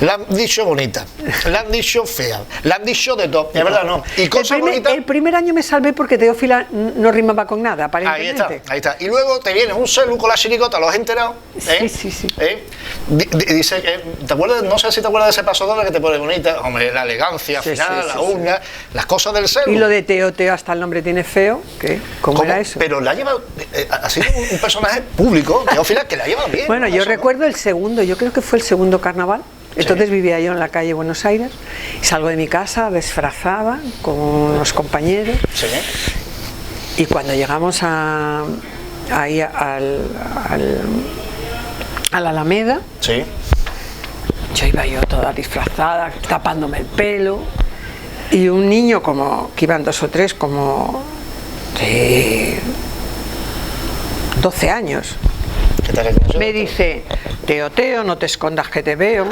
Speaker 2: la han dicho bonita, la han dicho fea, la han dicho de todo, de verdad no. Y cosas bonitas.
Speaker 3: El primer año me salvé porque Teófila no rimaba con nada, aparentemente.
Speaker 2: Ahí está. Y luego te viene un celu con la chiricota, ¿lo has enterado?
Speaker 3: Sí.
Speaker 2: Dice que, ¿te acuerdas? No sé si te acuerdas de ese paso doble que te pone bonita, hombre, la elegancia final, la uña, las cosas del celu.
Speaker 3: Y lo de Teo, hasta el nombre tiene feo, ¿qué? ¿Cómo era eso?
Speaker 2: Pero la ha llevado, ha sido un personaje público, Teófila, que la lleva bien.
Speaker 3: Bueno, yo recuerdo el segundo, yo creo que fue el segundo carnaval. Entonces vivía yo en la calle Buenos Aires y salgo de mi casa disfrazada con unos compañeros.
Speaker 2: Sí.
Speaker 3: Y cuando llegamos ahí a la Alameda,
Speaker 2: sí,
Speaker 3: yo iba yo toda disfrazada, tapándome el pelo, y un niño como que iban 2 o 3 como de 12 años. Me dice, Teo, no te escondas que te veo.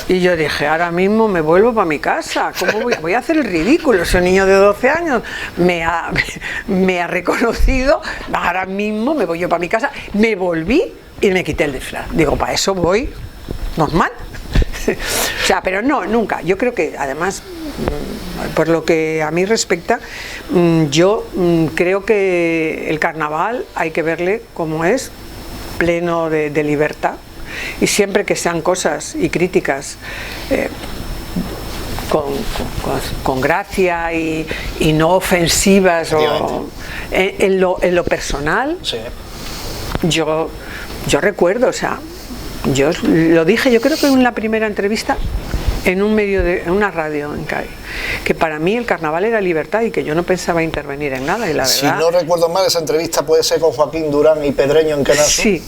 Speaker 3: Y yo dije, ahora mismo me vuelvo para mi casa. ¿Cómo voy a hacer el ridículo? Ese niño de 12 años me ha reconocido. Ahora mismo me voy yo para mi casa. Me volví y me quité el disfraz. Digo, para eso voy normal. O sea, pero no, nunca. Yo creo que además, por lo que a mí respecta, yo creo que el carnaval hay que verle como es, pleno de libertad, y siempre que sean cosas y críticas con gracia y no ofensivas en lo personal.
Speaker 2: Sí.
Speaker 3: Yo recuerdo, o sea, yo lo dije, yo creo que en la primera entrevista en una radio en Cádiz, que para mí el carnaval era libertad y que yo no pensaba intervenir en nada, y la verdad...
Speaker 2: Si no recuerdo mal, esa entrevista puede ser con Joaquín Durán y Pedreño en Canal Sur.
Speaker 3: Sí.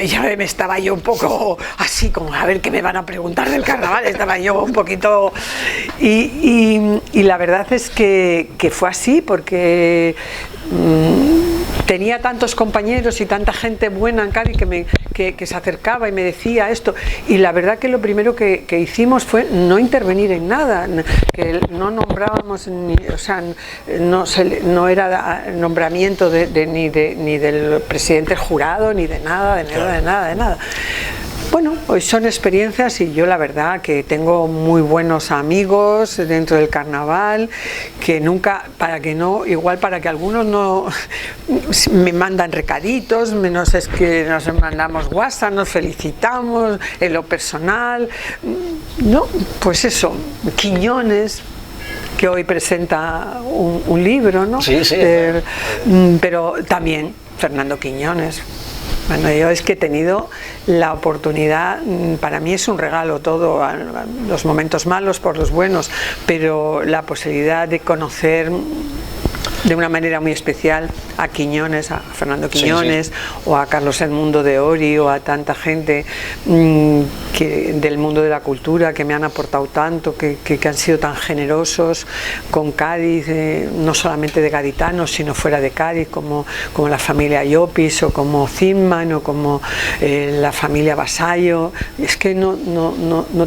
Speaker 3: Ya me estaba yo un poco así, como a ver qué me van a preguntar del carnaval, estaba yo un poquito... Y la verdad es que fue así, porque... tenía tantos compañeros y tanta gente buena en Cádiz que se acercaba y me decía esto, y la verdad que lo primero que hicimos fue no intervenir en nada, que no nombrábamos o sea, no era nombramiento ni del presidente del jurado, ni de nada. Bueno, pues son experiencias, y yo la verdad que tengo muy buenos amigos dentro del carnaval, que nunca, para que algunos no me mandan recaditos, menos es que nos mandamos WhatsApp, nos felicitamos en lo personal, no, pues eso, Quiñones, que hoy presenta un libro, ¿no?
Speaker 2: Sí.
Speaker 3: Pero también Fernando Quiñones. Bueno, yo es que he tenido la oportunidad, para mí es un regalo todo, los momentos malos por los buenos, pero la posibilidad de conocer de una manera muy especial a Quiñones, a Fernando Quiñones, o a Carlos Edmundo de Ori, o a tanta gente del mundo de la cultura que me han aportado tanto, que han sido tan generosos con Cádiz, no solamente de gaditanos, sino fuera de Cádiz, como la familia Llopis, o como Zimman, o como la familia Vasallo. Es que no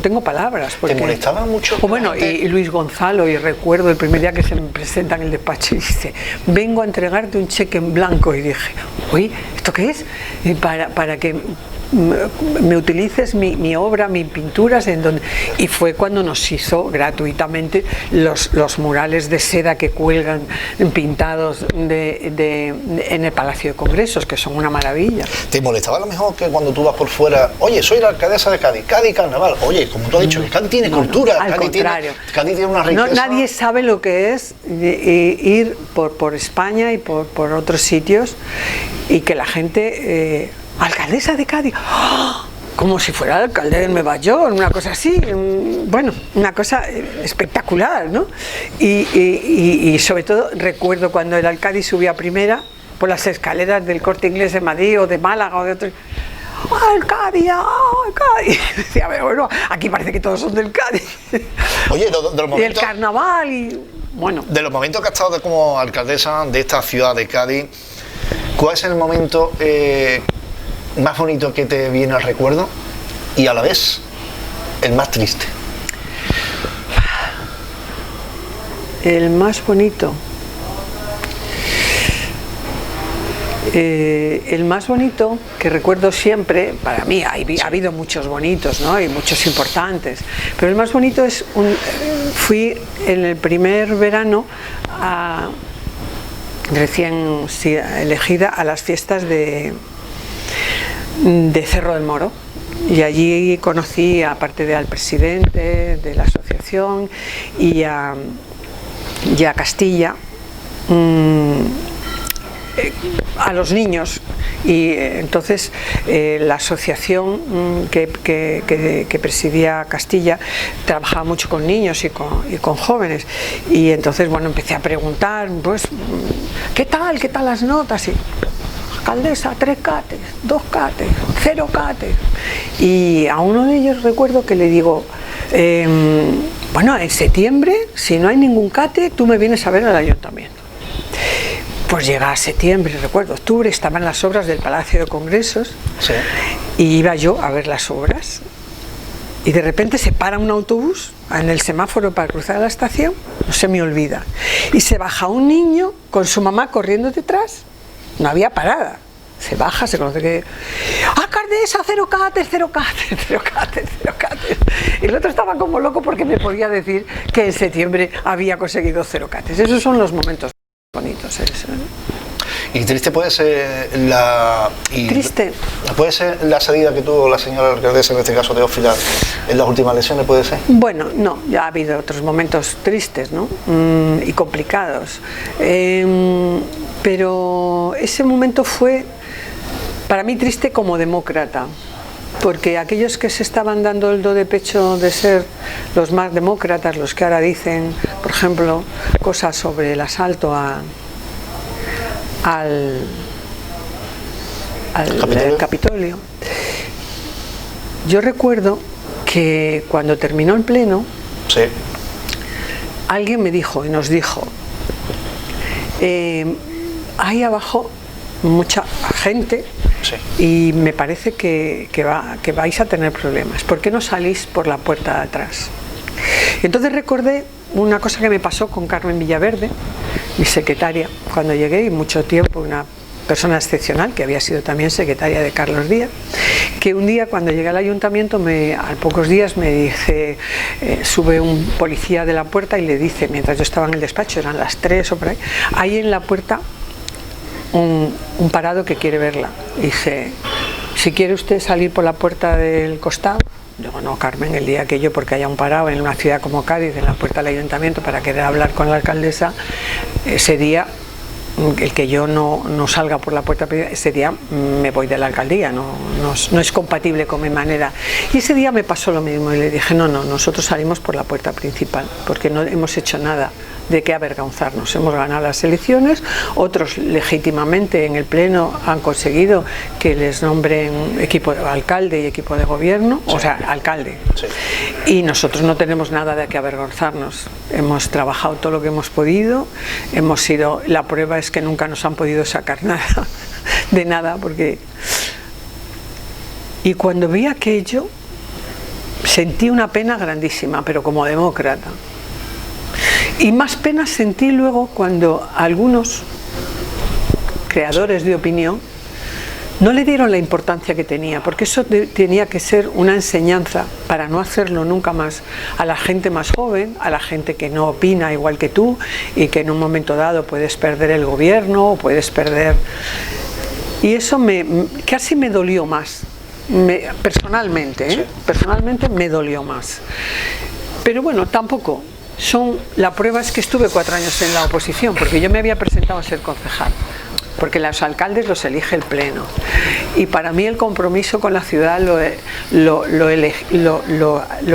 Speaker 3: tengo palabras.
Speaker 2: ¿Te molestaba mucho?
Speaker 3: O bueno, y Luis Gonzalo, y recuerdo el primer día que se me presenta en el despacho y dice: vengo a entregarte un cheque en blanco, y dije: uy, ¿esto qué es? Para que me utilices mi obra, mis pinturas, y fue cuando nos hizo gratuitamente los murales de seda que cuelgan pintados en el Palacio de Congresos, que son una maravilla.
Speaker 2: ¿Te molestaba a lo mejor que cuando tú vas por fuera, oye, soy la alcaldesa de Cádiz, Cádiz Carnaval? Oye, como tú has dicho, Cádiz tiene cultura,
Speaker 3: al contrario.
Speaker 2: Cádiz tiene una riqueza.
Speaker 3: Nadie sabe lo que es ir por España y por otros sitios, y que la gente... alcaldesa de Cádiz, ¡oh!, como si fuera el alcalde de Nueva York, una cosa así, bueno, una cosa espectacular, ¿no? Y sobre todo recuerdo cuando el Cádiz subía a primera por las escaleras del Corte Inglés de Madrid o de Málaga o de otro. ¡Al Cádiz! ¡Al Cádiz! Decía, bueno, aquí parece que todos son del Cádiz.
Speaker 2: Oye, de los momentos,
Speaker 3: y el carnaval, y bueno.
Speaker 2: De los momentos que has estado como alcaldesa de esta ciudad de Cádiz, ¿cuál es el momento más bonito que te viene al recuerdo, y a la vez el más triste?
Speaker 3: El más bonito. El más bonito que recuerdo siempre, para mí ha habido muchos bonitos, ¿no? Y muchos importantes, pero el más bonito es fui en el primer verano recién elegida a las fiestas de Cerro del Moro, y allí conocí, aparte al presidente de la asociación y a Castilla, a los niños, y entonces la asociación que presidía Castilla trabajaba mucho con niños y con jóvenes, y entonces bueno, empecé a preguntar, pues, ¿qué tal las notas? Y alcaldesa, 3 cates, 2 cates, 0 cates. Y a uno de ellos recuerdo que le digo, bueno, en septiembre, si no hay ningún cate, tú me vienes a ver al ayuntamiento. Pues llega septiembre, recuerdo, octubre, estaban las obras del Palacio de Congresos,
Speaker 2: sí,
Speaker 3: y iba yo a ver las obras, y de repente se para un autobús en el semáforo para cruzar la estación, no se me olvida, y se baja un niño con su mamá corriendo detrás. No había parada. Se baja, se conoce que... ¡alcaldesa, 0 cates, 0 cates, 0 cates, 0 cates! Y el otro estaba como loco porque me podía decir que en septiembre había conseguido 0 cates. Esos son los momentos bonitos. Eso, ¿no?
Speaker 2: Y triste puede ser la...
Speaker 3: Triste.
Speaker 2: Puede ser la salida que tuvo la señora alcaldesa, en este caso Teófila, en las últimas elecciones, puede ser.
Speaker 3: Bueno, no, ya ha habido otros momentos tristes, ¿no? Y complicados. Pero ese momento fue para mí triste como demócrata, porque aquellos que se estaban dando el do de pecho de ser los más demócratas, los que ahora dicen, por ejemplo, cosas sobre el asalto al Capitolio. Yo recuerdo que cuando terminó el pleno,
Speaker 2: Sí.
Speaker 3: alguien me dijo y nos dijo, ahí abajo mucha gente,
Speaker 2: Sí.
Speaker 3: y me parece que vais a tener problemas. ¿Por qué no salís por la puerta de atrás? Entonces recordé una cosa que me pasó con Carmen Villaverde, mi secretaria, cuando llegué, y mucho tiempo, una persona excepcional, que había sido también secretaria de Carlos Díaz, que un día cuando llegué al ayuntamiento, a pocos días me dice, sube un policía de la puerta y le dice, mientras yo estaba en el despacho, eran las 3 o por ahí en la puerta un parado que quiere verla. Dice, si quiere usted salir por la puerta del costado. Digo, no, Carmen, el día que yo, porque haya un parado en una ciudad como Cádiz, en la puerta del ayuntamiento, para querer hablar con la alcaldesa, ese día, el que yo no salga por la puerta, ese día me voy de la alcaldía, no es compatible con mi manera. Y ese día me pasó lo mismo y le dije, no, nosotros salimos por la puerta principal, porque no hemos hecho nada de qué avergonzarnos. Hemos ganado las elecciones, otros legítimamente en el pleno han conseguido que les nombren equipo de alcalde y equipo de gobierno, sí. O sea, alcalde.
Speaker 2: Sí.
Speaker 3: Y nosotros no tenemos nada de qué avergonzarnos. Hemos trabajado todo lo que hemos podido, la prueba es que nunca nos han podido sacar nada, de nada, porque... Y cuando vi aquello, sentí una pena grandísima, pero como demócrata. Y más pena sentí luego cuando algunos creadores de opinión no le dieron la importancia que tenía, porque eso tenía que ser una enseñanza para no hacerlo nunca más a la gente más joven, a la gente que no opina igual que tú y que en un momento dado puedes perder el gobierno o puedes perder... Y eso casi me dolió más, personalmente,
Speaker 2: Sí.
Speaker 3: Personalmente me dolió más. Pero bueno, tampoco... La prueba es que estuve 4 años en la oposición, porque yo me había presentado a ser concejal, porque los alcaldes los elige el pleno, y para mí el compromiso con la ciudad lo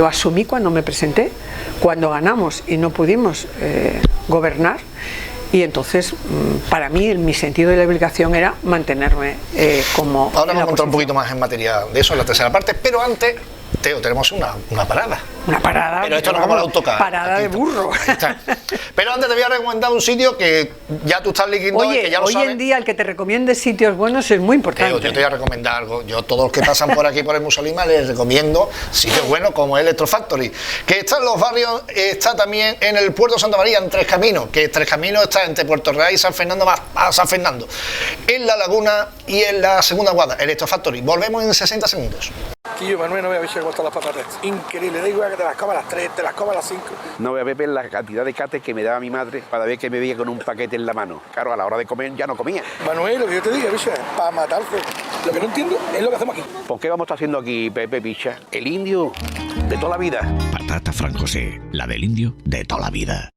Speaker 3: asumí cuando me presenté, cuando ganamos y no pudimos gobernar, y entonces para mí mi sentido de la obligación era mantenerme como...
Speaker 2: Ahora vamos a entrar un poquito más en materia de eso en la tercera parte, pero antes... Teo, tenemos una parada.
Speaker 3: Una parada.
Speaker 2: Pero esto no es como el autocar.
Speaker 3: Parada de burro.
Speaker 2: Ahí está. Pero antes te voy a recomendar un sitio que ya tú estás liquidando.
Speaker 3: Oye,
Speaker 2: que ya lo
Speaker 3: hoy
Speaker 2: sabes.
Speaker 3: En día el que te recomiende sitios buenos es muy importante.
Speaker 2: Teo, yo te voy a recomendar algo. Yo todos los que pasan por aquí por el Musolima les recomiendo sitios buenos como Electro Factory, que está en los barrios, está también en el puerto de Santa María, en Tres Caminos, que Tres Caminos está entre Puerto Real y San Fernando, más a San Fernando, en La Laguna y en la Segunda Guada. Electro Factory. Volvemos en 60 segundos.
Speaker 6: Quillo, Manuel, no voy a ver si aguanta las patatas. Increíble, da igual que te las coma a las 3, te las coma a las 5.
Speaker 7: No voy a beber la cantidad de cates que me daba mi madre cada vez que me veía con un paquete en la mano. Claro, a la hora de comer ya no comía.
Speaker 6: Manuel, lo que yo te diga, bicha, para matarse. Lo que no entiendo es lo que hacemos aquí.
Speaker 7: ¿Por qué vamos a estar haciendo aquí, Pepe Picha? El indio de toda la vida.
Speaker 5: Patata Fran José, la del indio de toda la vida.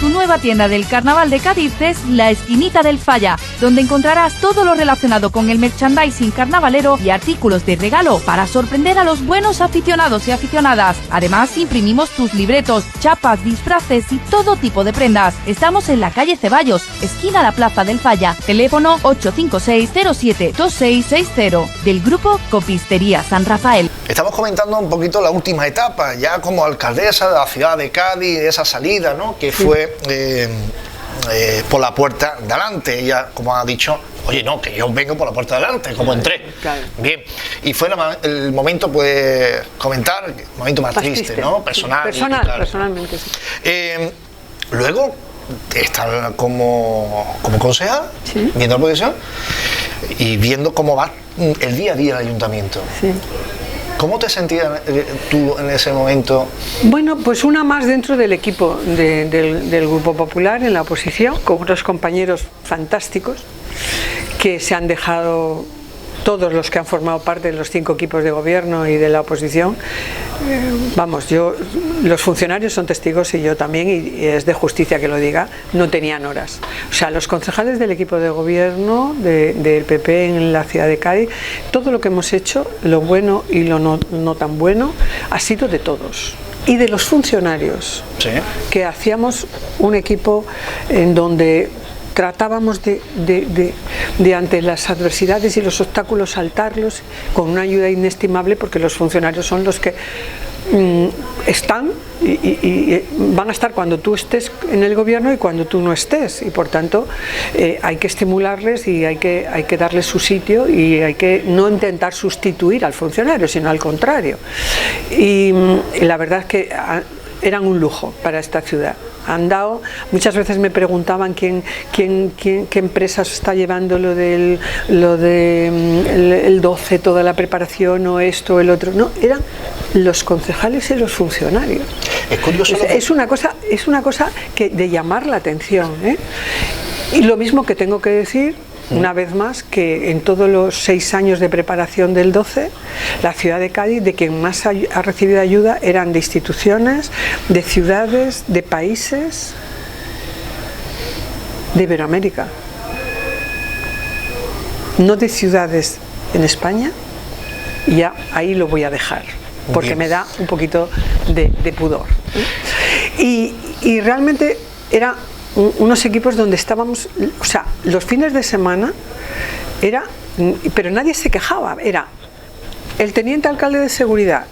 Speaker 8: Tu nueva tienda del Carnaval de Cádiz es La Esquinita del Falla, donde encontrarás todo lo relacionado con el merchandising carnavalero y artículos de regalo para sorprender a los buenos aficionados y aficionadas. Además, imprimimos tus libretos, chapas, disfraces y todo tipo de prendas. Estamos en la calle Ceballos, esquina la Plaza del Falla. Teléfono 856-072660, del grupo Copistería San Rafael.
Speaker 2: Estamos comentando un poquito la última etapa, ya como alcaldesa de la ciudad de Cádiz, esa salida, ¿no? Que fue por la puerta de adelante. Ella, como ha dicho, oye, no, que yo vengo por la puerta de adelante, como entré.
Speaker 3: Claro.
Speaker 2: Bien, y fue el momento, pues, comentar, el momento más triste, ¿no? Personal.
Speaker 3: Sí.
Speaker 2: Claro.
Speaker 3: Personalmente, sí.
Speaker 2: Luego, estar como concejal,
Speaker 3: Sí.
Speaker 2: viendo la posición y viendo cómo va el día a día del ayuntamiento.
Speaker 3: Sí.
Speaker 2: ¿Cómo te sentías tú en ese momento?
Speaker 3: Bueno, pues una más dentro del equipo del Grupo Popular en la oposición, con unos compañeros fantásticos. que se han dejado todos los que han formado parte de los 5 equipos de gobierno y de la oposición. Vamos, los funcionarios son testigos y yo también, y es de justicia que lo diga, no tenían horas. O sea, los concejales del equipo de gobierno del PP en la ciudad de Cádiz, todo lo que hemos hecho, lo bueno y lo no tan bueno, ha sido de todos. Y de los funcionarios,
Speaker 2: Sí.
Speaker 3: que hacíamos un equipo en donde tratábamos de ante las adversidades y los obstáculos saltarlos con una ayuda inestimable, porque los funcionarios son los que están y van a estar cuando tú estés en el gobierno y cuando tú no estés, y por tanto hay que estimularles y hay que darles su sitio, y hay que no intentar sustituir al funcionario, sino al contrario. Y la verdad es que eran un lujo para esta ciudad. Han dado, muchas veces me preguntaban qué empresa está llevando lo del el 12, toda la preparación, o esto o el otro. No, eran los concejales y los funcionarios.
Speaker 2: Es curioso.
Speaker 3: Es una cosa que de llamar la atención, ¿eh? Y lo mismo que tengo que decir, una vez más, que en todos los 6 años de preparación del 12, la ciudad de Cádiz, de quien más ha recibido ayuda, eran de instituciones, de ciudades, de países, de Iberoamérica. No de ciudades en España, y ya ahí lo voy a dejar, porque me da un poquito de pudor. Y realmente era unos equipos donde estábamos, o sea, los fines de semana pero nadie se quejaba, era el teniente alcalde de seguridad,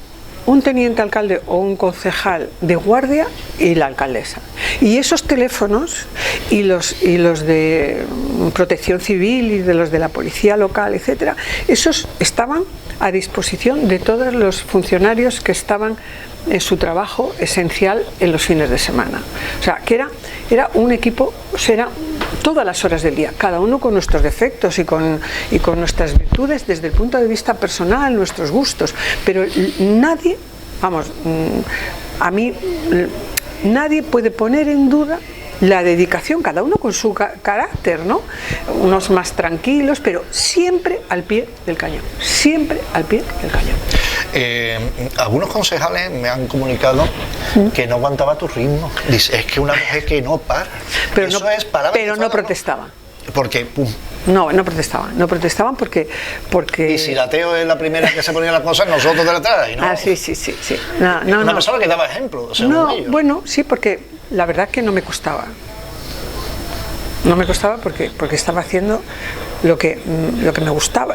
Speaker 3: un teniente alcalde o un concejal de guardia y la alcaldesa. Y esos teléfonos y los de protección civil y de los de la policía local, etcétera, esos estaban a disposición de todos los funcionarios que estaban en su trabajo esencial en los fines de semana. O sea, que era un equipo, o sea, era todas las horas del día, cada uno con nuestros defectos y con nuestras virtudes desde el punto de vista personal, nuestros gustos, pero nadie, vamos, a mí nadie puede poner en duda la dedicación, cada uno con su carácter, ¿no? Unos más tranquilos, pero siempre al pie del cañón, siempre al pie del cañón.
Speaker 2: Algunos concejales me han comunicado que no aguantaba tu ritmo. Dice, es que una mujer que no para.
Speaker 3: Pero
Speaker 2: eso
Speaker 3: no,
Speaker 2: es palabra,
Speaker 3: pero no protestaban.
Speaker 2: Porque, pum.
Speaker 3: No protestaban porque...
Speaker 2: Y si la Teo es la primera que se ponía las cosas, nosotros de detrás, ¿no?
Speaker 3: Ah, sí.
Speaker 2: Una persona que daba ejemplo, según ellos.
Speaker 3: Bueno, sí, porque la verdad que no me costaba. No me costaba porque estaba haciendo lo que me gustaba,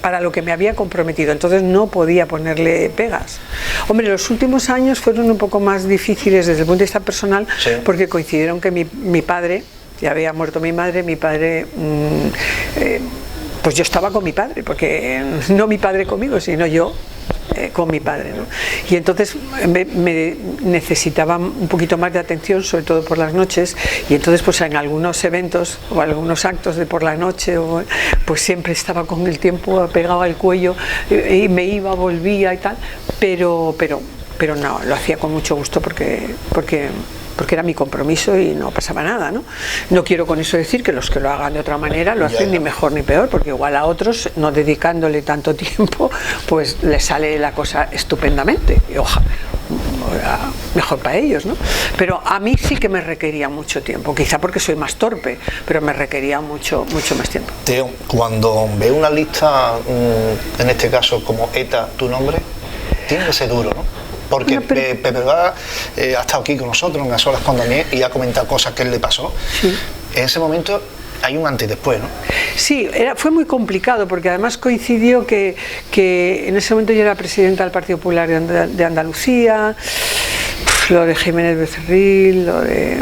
Speaker 3: para lo que me había comprometido. Entonces no podía ponerle pegas. Hombre, los últimos años fueron un poco más difíciles desde el punto de vista personal, sí, porque coincidieron que mi padre, ya había muerto mi madre, pues yo estaba con mi padre, porque no mi padre conmigo, sino yo con mi padre, ¿no? Y entonces me necesitaba un poquito más de atención, sobre todo por las noches, y entonces pues en algunos eventos o algunos actos de por la noche, pues siempre estaba con el tiempo pegado al cuello y me iba, volvía y tal, pero no, lo hacía con mucho gusto porque era mi compromiso y no pasaba nada, ¿no? No quiero con eso decir que los que lo hagan de otra manera lo hacen ni mejor ni peor, porque igual a otros, no dedicándole tanto tiempo, pues les sale la cosa estupendamente, y ojalá, mejor para ellos, ¿no? Pero a mí sí que me requería mucho tiempo, quizá porque soy más torpe, pero me requería mucho más tiempo.
Speaker 2: Teo, cuando veo una lista, en este caso como ETA, tu nombre, tiene que ser duro, ¿no? Porque Pepe ha estado aquí con nosotros en las horas con Daniel y ha comentado cosas que él le pasó. Sí. En ese momento hay un antes y después, ¿no? Sí,
Speaker 3: fue muy complicado porque además coincidió que en ese momento yo era presidenta del Partido Popular de Andalucía, lo de Jiménez Becerril, lo de...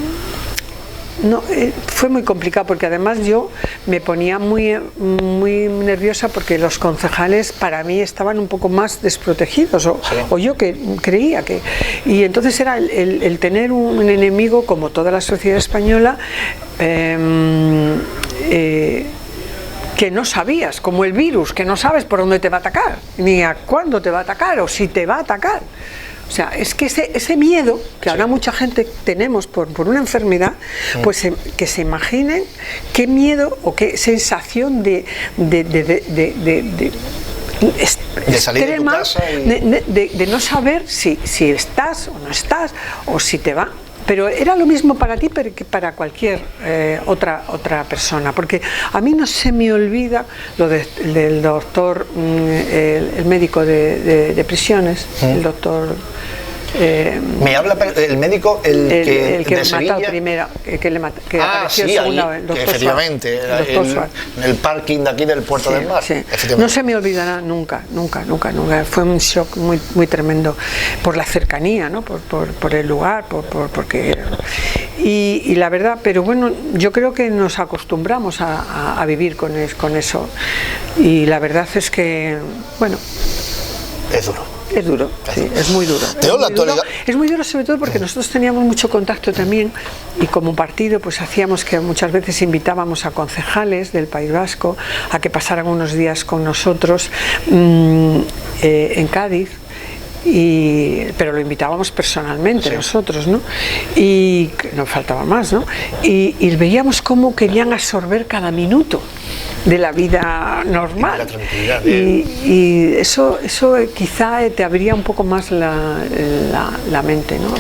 Speaker 3: No, fue muy complicado porque además yo me ponía muy nerviosa porque los concejales para mí estaban un poco más desprotegidos o yo que creía que... Y entonces era el tener un enemigo como toda la sociedad española que no sabías, como el virus, que no sabes por dónde te va a atacar, ni a cuándo te va a atacar o si te va a atacar. O sea, es que ese miedo que ahora mucha gente tenemos por una enfermedad, pues que se imaginen qué miedo o qué sensación de
Speaker 2: salir de tu casa
Speaker 3: de no saber si estás o no estás, o si te va. Pero era lo mismo para ti que para cualquier otra persona, porque a mí no se me olvida lo del doctor, el médico de prisiones, el doctor...
Speaker 2: me habla el médico, el que
Speaker 3: me
Speaker 2: Sevilla.
Speaker 3: mató primero, que apareció
Speaker 2: sí,
Speaker 3: segunda
Speaker 2: ahí,
Speaker 3: vez, doctor
Speaker 2: efectivamente,
Speaker 3: Suárez.
Speaker 2: en el parking de aquí del Puerto del Mar.
Speaker 3: Sí. No se me olvidará nunca. Fue un shock muy tremendo por la cercanía, ¿no? por el lugar, porque y la verdad, pero bueno, yo creo que nos acostumbramos a vivir con eso, y la verdad es que, bueno,
Speaker 2: es duro.
Speaker 3: Es duro, sí, es muy duro. Es muy duro sobre todo porque nosotros teníamos mucho contacto también, y como partido pues hacíamos que muchas veces invitábamos a concejales del País Vasco a que pasaran unos días con nosotros en Cádiz. Pero lo invitábamos personalmente nosotros, ¿no? Y nos faltaba más, ¿no? Y veíamos cómo querían absorber cada minuto de la vida normal.
Speaker 2: La tranquilidad.
Speaker 3: Y eso quizá te abría un poco más la mente, ¿no?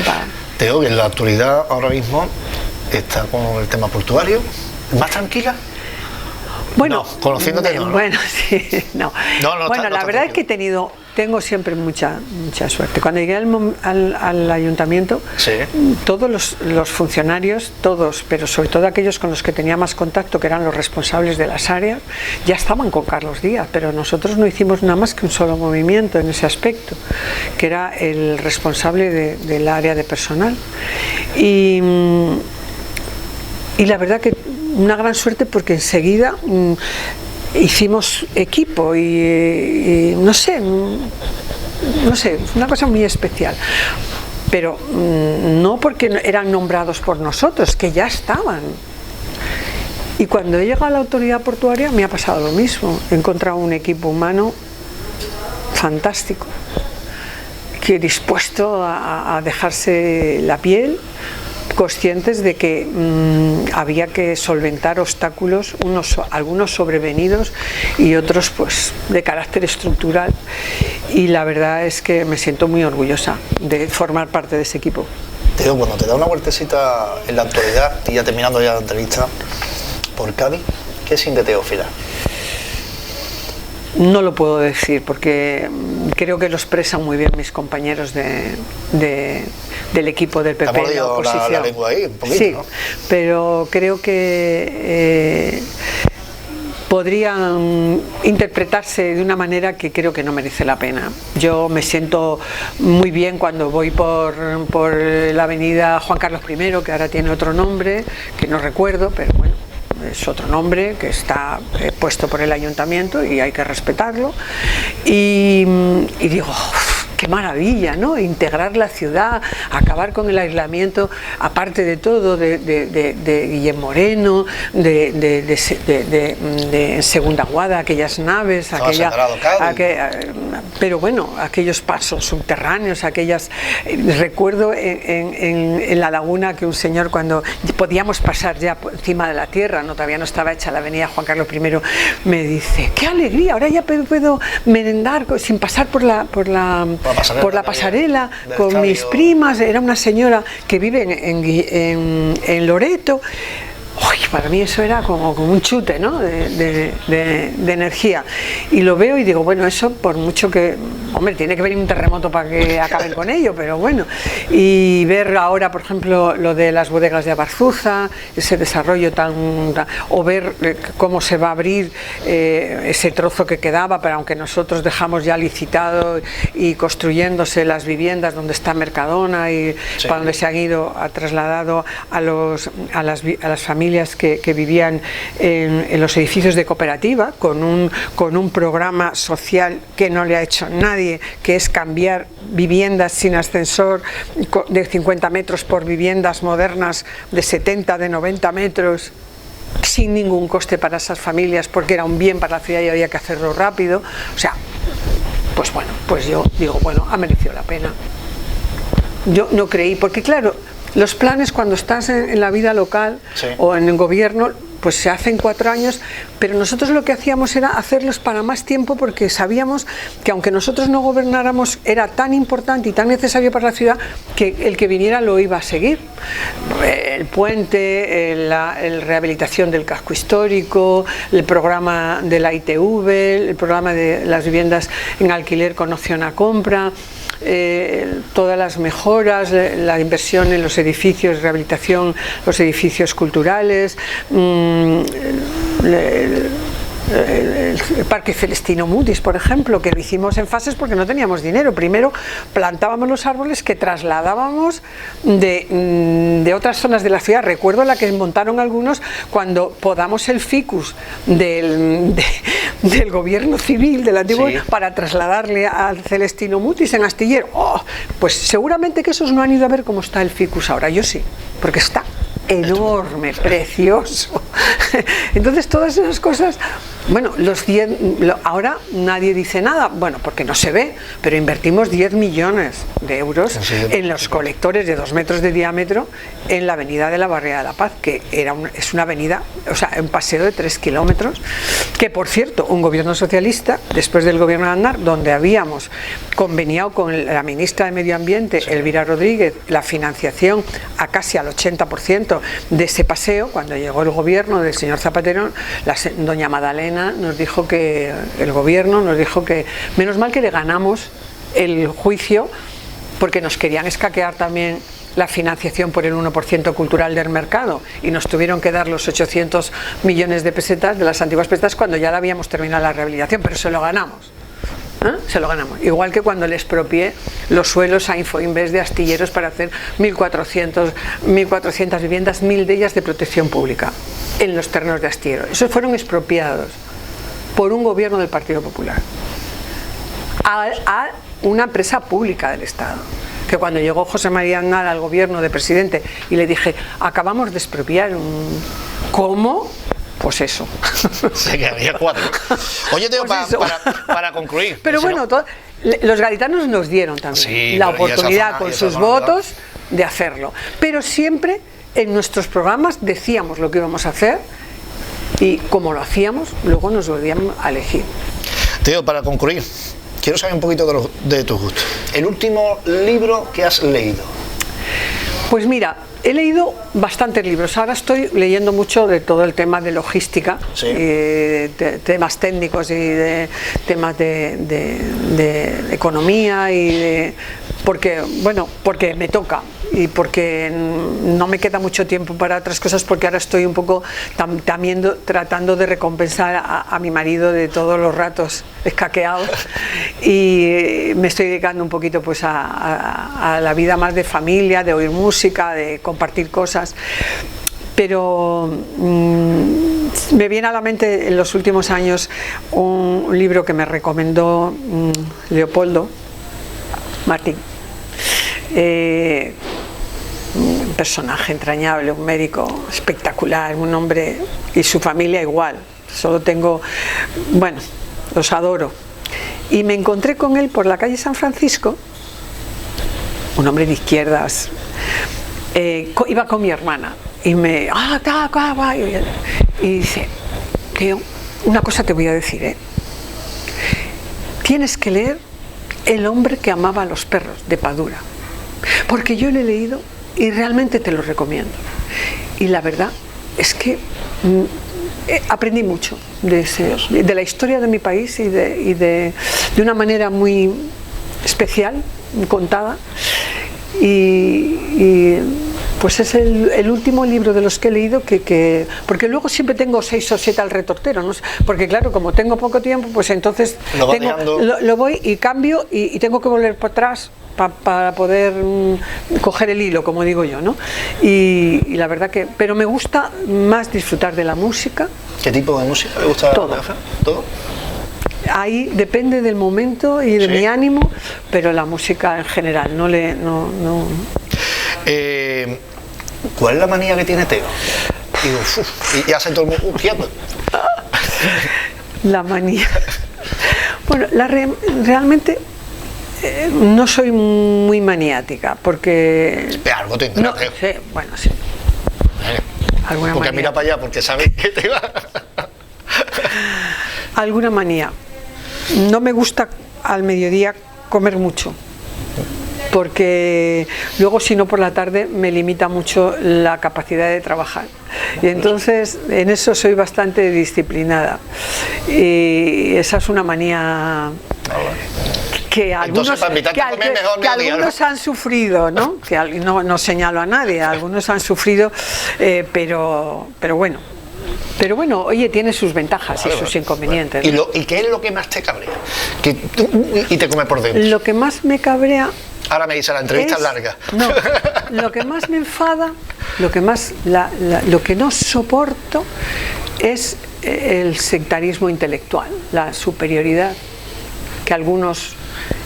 Speaker 2: Teo, en la actualidad ahora mismo está con el tema portuario, ¿más tranquila?
Speaker 3: Bueno,
Speaker 2: no, conociéndote no.
Speaker 3: Bueno, sí, no. Bueno, la verdad es que tengo siempre mucha suerte. Cuando llegué al ayuntamiento, todos los funcionarios, pero sobre todo aquellos con los que tenía más contacto, que eran los responsables de las áreas, ya estaban con Carlos Díaz, pero nosotros no hicimos nada más que un solo movimiento en ese aspecto, que era el responsable del área de personal. Y la verdad que una gran suerte, porque enseguida hicimos equipo y no sé, una cosa muy especial. Pero no porque eran nombrados por nosotros, que ya estaban. Y cuando he llegado a la autoridad portuaria me ha pasado lo mismo. He encontrado un equipo humano fantástico, que dispuesto a dejarse la piel, conscientes de que había que solventar obstáculos, algunos sobrevenidos y otros pues de carácter estructural, y la verdad es que me siento muy orgullosa de formar parte de ese equipo.
Speaker 2: Teo, cuando te da una vueltecita en la actualidad, y ya terminando ya la entrevista, por Cádiz, ¿qué siente Teófila?
Speaker 3: No lo puedo decir porque creo que lo expresan muy bien mis compañeros del equipo del PP de la oposición.
Speaker 2: La lengua ahí, un poquito,
Speaker 3: sí,
Speaker 2: ¿no?
Speaker 3: Pero creo que podrían interpretarse de una manera que creo que no merece la pena. Yo me siento muy bien cuando voy por la avenida Juan Carlos I, que ahora tiene otro nombre, que no recuerdo, pero bueno, es otro nombre que está puesto por el ayuntamiento y hay que respetarlo, y digo, qué maravilla, ¿no? Integrar la ciudad, acabar con el aislamiento, aparte de todo, de Guillem Moreno, de Segunda Guada, aquellas naves, pero bueno, aquellos pasos subterráneos, recuerdo en la laguna que un señor, cuando podíamos pasar ya por encima de la tierra, no, todavía no estaba hecha la avenida Juan Carlos I, me dice, qué alegría, ahora ya puedo merendar sin pasar por la pasarela con mis primas. Era una señora que vive en Loreto. Uy, para mí eso era como un chute, ¿no? de energía, y lo veo y digo, bueno, eso por mucho que, hombre, tiene que venir un terremoto para que acaben con ello, pero bueno. Y ver ahora, por ejemplo, lo de las bodegas de Abarzuza, ese desarrollo o ver cómo se va a abrir ese trozo que quedaba, pero aunque nosotros dejamos ya licitado y construyéndose las viviendas donde está Mercadona y para donde se han trasladado a las familias que vivían en los edificios de cooperativa, con un programa social que no le ha hecho nadie, que es cambiar viviendas sin ascensor de 50 metros por viviendas modernas de 70, de 90 metros, sin ningún coste para esas familias, porque era un bien para la ciudad y había que hacerlo rápido. O sea, pues bueno, pues yo digo, bueno, ha merecido la pena. yo no creí, porque claro, los planes cuando estás en la vida local
Speaker 2: Sí.
Speaker 3: o en el gobierno, pues se hacen 4 años, pero nosotros lo que hacíamos era hacerlos para más tiempo, porque sabíamos que aunque nosotros no gobernáramos, era tan importante y tan necesario para la ciudad que el que viniera lo iba a seguir. El puente, la rehabilitación del casco histórico, el programa de la ITV, el programa de las viviendas en alquiler con opción a compra, todas las mejoras, la inversión en los edificios, rehabilitación, los edificios culturales, el Parque Celestino Mutis, por ejemplo, que lo hicimos en fases porque no teníamos dinero. Primero plantábamos los árboles que trasladábamos de otras zonas de la ciudad. Recuerdo la que montaron algunos cuando podamos el ficus del gobierno civil del antiguo,
Speaker 2: Sí.
Speaker 3: para trasladarle al Celestino Mutis en Astillero. ¡Oh! Pues seguramente que esos no han ido a ver cómo está el ficus ahora. Yo sí, porque está enorme, precioso. Entonces todas esas cosas, bueno, ahora nadie dice nada, bueno, porque no se ve, pero invertimos 10 millones de euros en los colectores de 2 metros de diámetro en la avenida de la Barriada de la Paz, que es una avenida, o sea, un paseo de 3 kilómetros, que por cierto, un gobierno socialista, después del gobierno de Aznar, donde habíamos conveniado con la ministra de Medio Ambiente, Elvira Rodríguez, la financiación a casi al 80% de ese paseo, cuando llegó el gobierno del señor Zapatero, doña Madalena nos dijo que, el gobierno nos dijo que menos mal que le ganamos el juicio, porque nos querían escaquear también la financiación por el 1% cultural del mercado, y nos tuvieron que dar los 800 millones de pesetas de las antiguas pesetas cuando ya la habíamos terminado la rehabilitación, pero se lo ganamos. Se lo ganamos. Igual que cuando le expropié los suelos a Infoinvest de Astilleros para hacer 1.400 viviendas, 1.000 de ellas de protección pública en los terrenos de Astilleros. Esos fueron expropiados por un gobierno del Partido Popular a una empresa pública del Estado. Que cuando llegó José María Aznar al gobierno de presidente y le dije, acabamos de expropiar ¿Cómo? Pues eso.
Speaker 2: Sé que había 4. Oye, Teo,
Speaker 3: Pues eso.
Speaker 2: para concluir.
Speaker 3: Pero
Speaker 2: si
Speaker 3: bueno,
Speaker 2: no-
Speaker 3: los gaditanos nos dieron también
Speaker 2: Sí,
Speaker 3: la
Speaker 2: pero y esa
Speaker 3: oportunidad
Speaker 2: zona-
Speaker 3: con
Speaker 2: y esa
Speaker 3: sus
Speaker 2: zona,
Speaker 3: votos de hacerlo. Pero siempre en nuestros programas decíamos lo que íbamos a hacer, y como lo hacíamos, luego nos volvíamos a elegir.
Speaker 2: Teo, para concluir, quiero saber un poquito de tus gustos. El último libro que has leído.
Speaker 3: Pues mira, he leído bastantes libros. Ahora estoy leyendo mucho de todo el tema de logística,
Speaker 2: Sí.
Speaker 3: temas técnicos y de temas de economía porque me toca y porque no me queda mucho tiempo para otras cosas, porque ahora estoy un poco también tratando de recompensar a mi marido de todos los ratos escaqueados, y me estoy dedicando un poquito pues a la vida más de familia, de oír música, de compartir cosas. Pero me viene a la mente en los últimos años un libro que me recomendó Leopoldo Martín. Un personaje entrañable, un médico espectacular, un hombre, y su familia igual. Solo tengo, bueno, los adoro. Y me encontré con él por la calle San Francisco, un hombre de izquierdas. Iba con mi hermana y y dice, Teo, una cosa te voy a decir, tienes que leer El hombre que amaba a los perros, de Padura, porque yo lo he leído y realmente te lo recomiendo. Y la verdad es que aprendí mucho de la historia de mi país y de una manera muy especial, contada, y pues es el último libro de los que he leído porque luego siempre tengo 6 o 7 al retortero, ¿no? Porque claro, como tengo poco tiempo, pues entonces lo voy y cambio y tengo que volver para atrás para poder coger el hilo, como digo yo, ¿no? Y la verdad que, pero me gusta más disfrutar de la música.
Speaker 2: ¿Qué tipo de música te gusta?
Speaker 3: Todo.
Speaker 2: ¿Todo?
Speaker 3: Ahí depende del momento y de mi ánimo, pero la música en general,
Speaker 2: ¿Cuál es la manía que tiene Teo? Digo, y hace todo el mundo quieto.
Speaker 3: La manía. Bueno, realmente no soy muy maniática, porque...
Speaker 2: Algo tendrá,
Speaker 3: No,
Speaker 2: creo.
Speaker 3: sí, bueno, sí. Alguna
Speaker 2: Porque
Speaker 3: manía.
Speaker 2: mira para allá, porque sabes que te va.
Speaker 3: Alguna manía. No me gusta al mediodía comer mucho, porque luego si no por la tarde me limita mucho la capacidad de trabajar. Y entonces en eso soy bastante disciplinada. Y esa es una manía que algunos,
Speaker 2: Entonces, para invitarte a comer, mejor
Speaker 3: que
Speaker 2: mediodía,
Speaker 3: algunos
Speaker 2: ¿no?
Speaker 3: han sufrido, ¿no? Que no señalo a nadie, algunos han sufrido, pero bueno. Pero bueno, oye, tiene sus ventajas y sus inconvenientes, ¿no?
Speaker 2: ¿Y qué es lo que más te cabrea? Y te come por dentro.
Speaker 3: Lo que más me cabrea...
Speaker 2: Ahora me dice, la entrevista es larga.
Speaker 3: No, lo que más me enfada, lo que no soporto es el sectarismo intelectual, la superioridad que algunos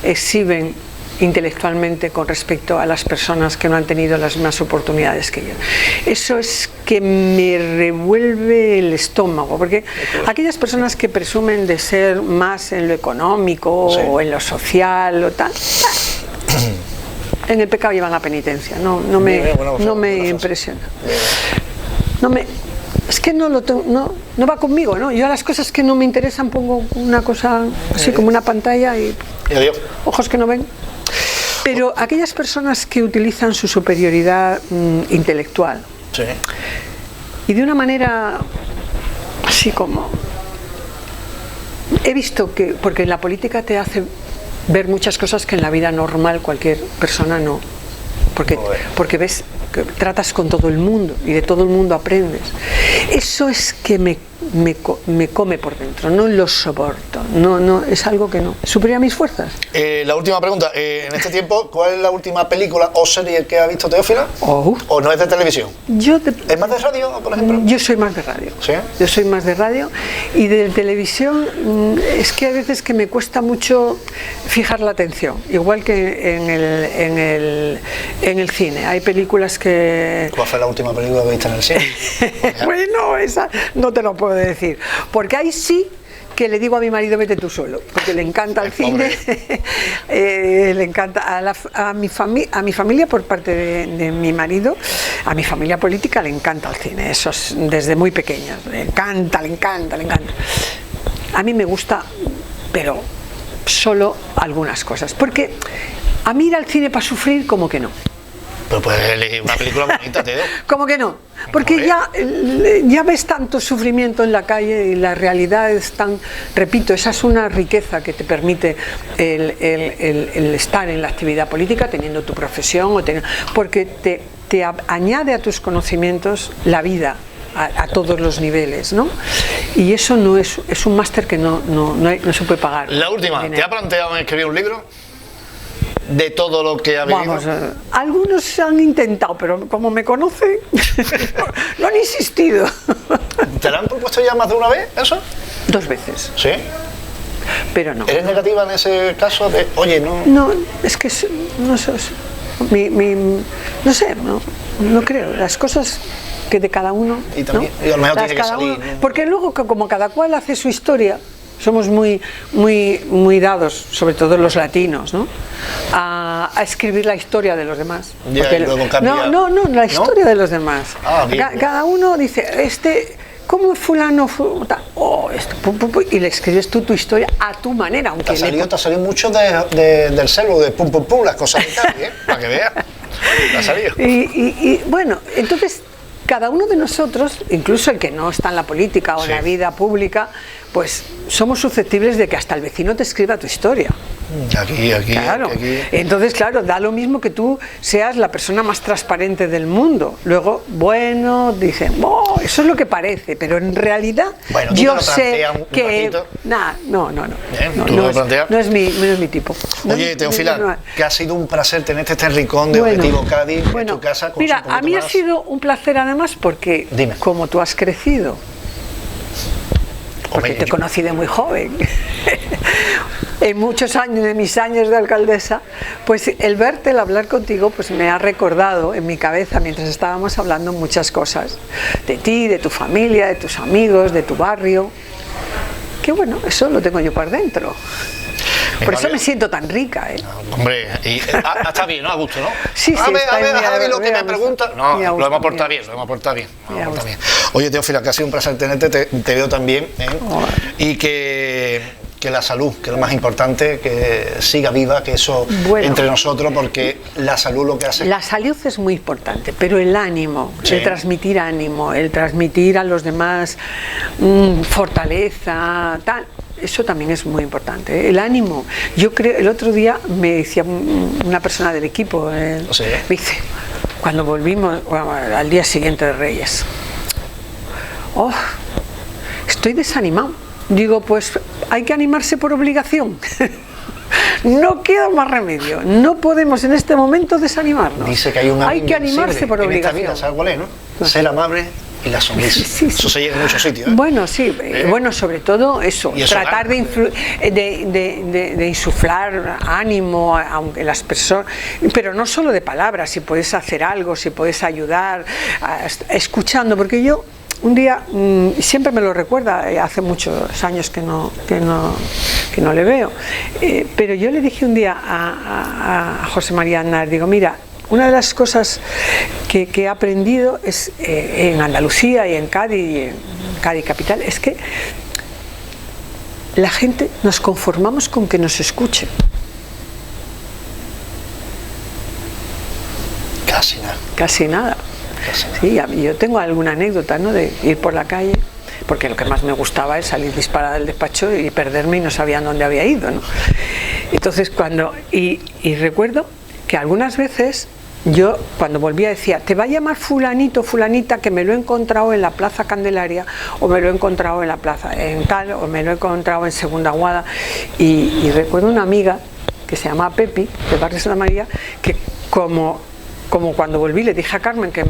Speaker 3: exhiben intelectualmente con respecto a las personas que no han tenido las mismas oportunidades que yo. Eso es que me revuelve el estómago, porque aquellas personas que presumen de ser más en lo económico
Speaker 2: Sí.
Speaker 3: o en lo social o tal, en el pecado llevan la penitencia, no me impresiona. Es que no va conmigo, ¿no? Yo a las cosas que no me interesan pongo una cosa así como una pantalla y
Speaker 2: Y adiós.
Speaker 3: ojos que no ven. Pero aquellas personas que utilizan su superioridad intelectual
Speaker 2: Sí.
Speaker 3: y de una manera así como... He visto que, porque la política te hace ver muchas cosas que en la vida normal cualquier persona no, porque ves que tratas con todo el mundo y de todo el mundo aprendes. Eso es que me come por dentro, no lo soporto, no es algo que no supera mis fuerzas.
Speaker 2: La última pregunta, en este tiempo, ¿cuál es la última película o serie que ha visto Teófila?
Speaker 3: Oh.
Speaker 2: ¿O no es de televisión? ¿Es más de radio, por ejemplo?
Speaker 3: Yo soy más de radio.
Speaker 2: ¿Sí?
Speaker 3: Yo soy más de radio y de televisión es que a veces que me cuesta mucho fijar la atención, igual que en el cine. Hay películas que...
Speaker 2: ¿Cuál fue la última película que viste en el cine?
Speaker 3: Bueno, esa no te lo puedo decir, porque ahí sí que le digo a mi marido vete tú solo, porque le encanta el cine, le encanta a mi familia por parte de mi marido, a mi familia política le encanta el cine, eso es desde muy pequeños, le encanta. A mí me gusta, pero solo algunas cosas, porque a mí ir al cine para sufrir como que no.
Speaker 2: Pero puedes elegir una película bonita, Teo.
Speaker 3: ¿Cómo que no? Porque ya ves tanto sufrimiento en la calle y la realidad es tan, repito, esa es una riqueza que te permite el estar en la actividad política teniendo tu profesión, porque te añade a tus conocimientos la vida a todos los niveles, ¿no? Y eso no es un máster que no se puede pagar.
Speaker 2: La última, ¿te ha planteado en escribir un libro? De todo lo que ha vivido.
Speaker 3: Vamos, algunos han intentado, pero como me conocen, no han insistido.
Speaker 2: ¿Te lo han propuesto ya más de una vez eso?
Speaker 3: 2 veces,
Speaker 2: Sí.
Speaker 3: pero no.
Speaker 2: ¿Eres negativa en ese caso de, oye, no?
Speaker 3: No, es que no sé, no sé, no creo. Las cosas que de cada uno.
Speaker 2: Y también,
Speaker 3: ¿no?
Speaker 2: y a lo mejor
Speaker 3: Las
Speaker 2: tiene que
Speaker 3: cada
Speaker 2: salir,
Speaker 3: uno,
Speaker 2: ¿no?
Speaker 3: porque luego como cada cual hace su historia. Somos muy dados, sobre todo los latinos, ¿no? A escribir la historia de los demás.
Speaker 2: Ya,
Speaker 3: Porque
Speaker 2: y luego cambia.
Speaker 3: no, la historia de los demás.
Speaker 2: Ah, bien.
Speaker 3: Cada uno dice, ¿cómo fulano y le escribes tú tu historia a tu manera, aunque
Speaker 2: Te ha salido mucho del celo, de pum pum pum, las cosas y tal, ¿eh? Para que veas. Te ha salido.
Speaker 3: Y bueno, entonces cada uno de nosotros, incluso el que no está en la política o en
Speaker 2: Sí.
Speaker 3: la vida pública, pues somos susceptibles de que hasta el vecino te escriba tu historia.
Speaker 2: Aquí.
Speaker 3: Claro. Entonces, claro, da lo mismo que tú seas la persona más transparente del mundo. Luego, bueno, dicen, oh, eso es lo que parece, pero en realidad
Speaker 2: Bueno, ¿tú te
Speaker 3: yo
Speaker 2: lo
Speaker 3: sé
Speaker 2: planteas un
Speaker 3: que...
Speaker 2: ratito?
Speaker 3: No.
Speaker 2: Bien,
Speaker 3: No,
Speaker 2: ¿tú
Speaker 3: no
Speaker 2: lo
Speaker 3: es,
Speaker 2: planteas?
Speaker 3: no es mi tipo. No
Speaker 2: Oye,
Speaker 3: es-
Speaker 2: Teófila,
Speaker 3: no-
Speaker 2: que ha sido un placer tenerte este rincón de
Speaker 3: Bueno,
Speaker 2: Objetivo Cádiz en
Speaker 3: bueno,
Speaker 2: tu casa.
Speaker 3: mira, a mí ha sido un placer además porque
Speaker 2: Dime.
Speaker 3: como tú has crecido, porque
Speaker 2: Hombre,
Speaker 3: te conocí de muy joven, en muchos años, de mis años de alcaldesa, pues el verte, el hablar contigo, pues me ha recordado en mi cabeza, mientras estábamos hablando, muchas cosas, de ti, de tu familia, de tus amigos, de tu barrio, que bueno, eso lo tengo yo por dentro. Por eso me siento tan rica, ¿eh?
Speaker 2: Hombre, está bien, ¿no? A gusto, ¿no?
Speaker 3: Sí,
Speaker 2: a ver,
Speaker 3: muy
Speaker 2: Javi, lo que me
Speaker 3: gusto.
Speaker 2: pregunta. No,
Speaker 3: Muy a gusto,
Speaker 2: lo hemos portado
Speaker 3: muy
Speaker 2: bien,
Speaker 3: a
Speaker 2: lo hemos portado bien.
Speaker 3: Muy a gusto.
Speaker 2: Oye, Teófila, que ha sido un placer tenerte, te veo también, ¿eh? Y que la salud, que es lo más importante, que siga viva, que eso entre nosotros, porque la salud lo que hace...
Speaker 3: La salud es muy importante, pero el ánimo,
Speaker 2: Sí.
Speaker 3: el transmitir a los demás fortaleza, tal, eso también es muy importante, ¿eh? El ánimo. Yo creo, el otro día me decía una persona del equipo,
Speaker 2: Sí.
Speaker 3: me dice, cuando volvimos al día siguiente de Reyes, oh, estoy desanimado. Digo, pues hay que animarse por obligación. No queda más remedio. No podemos en este momento desanimarnos.
Speaker 2: Dice que hay un
Speaker 3: Hay que animarse por obligación.
Speaker 2: En esta vida, ¿sabes cuál es, no? Ser amable y la sonrisa.
Speaker 3: Sí.
Speaker 2: Eso se llega en muchos sitios, ¿eh?
Speaker 3: Bueno, sí, bueno, sobre todo eso,
Speaker 2: Y eso
Speaker 3: tratar de insuflar ánimo aunque las personas, pero no solo de palabras, si puedes hacer algo, si puedes ayudar, escuchando, porque yo un día, siempre me lo recuerda, hace muchos años que no le veo, pero yo le dije un día a José María Aznar, digo, mira, una de las cosas que he aprendido es en Andalucía y en Cádiz capital, es que la gente nos conformamos con que nos escuche.
Speaker 2: Casi nada.
Speaker 3: Casi nada. Sí, yo tengo alguna anécdota, ¿no?, de ir por la calle, porque lo que más me gustaba es salir disparada del despacho y perderme y no sabía dónde había ido, ¿no? Entonces y recuerdo que algunas veces yo cuando volvía decía, te va a llamar fulanito, fulanita, que me lo he encontrado en la Plaza Candelaria, o me lo he encontrado en la plaza en tal, o me lo he encontrado en Segunda Guada, y recuerdo una amiga que se llama Pepi, de Barrio Santa María, que como cuando volví le dije a Carmen que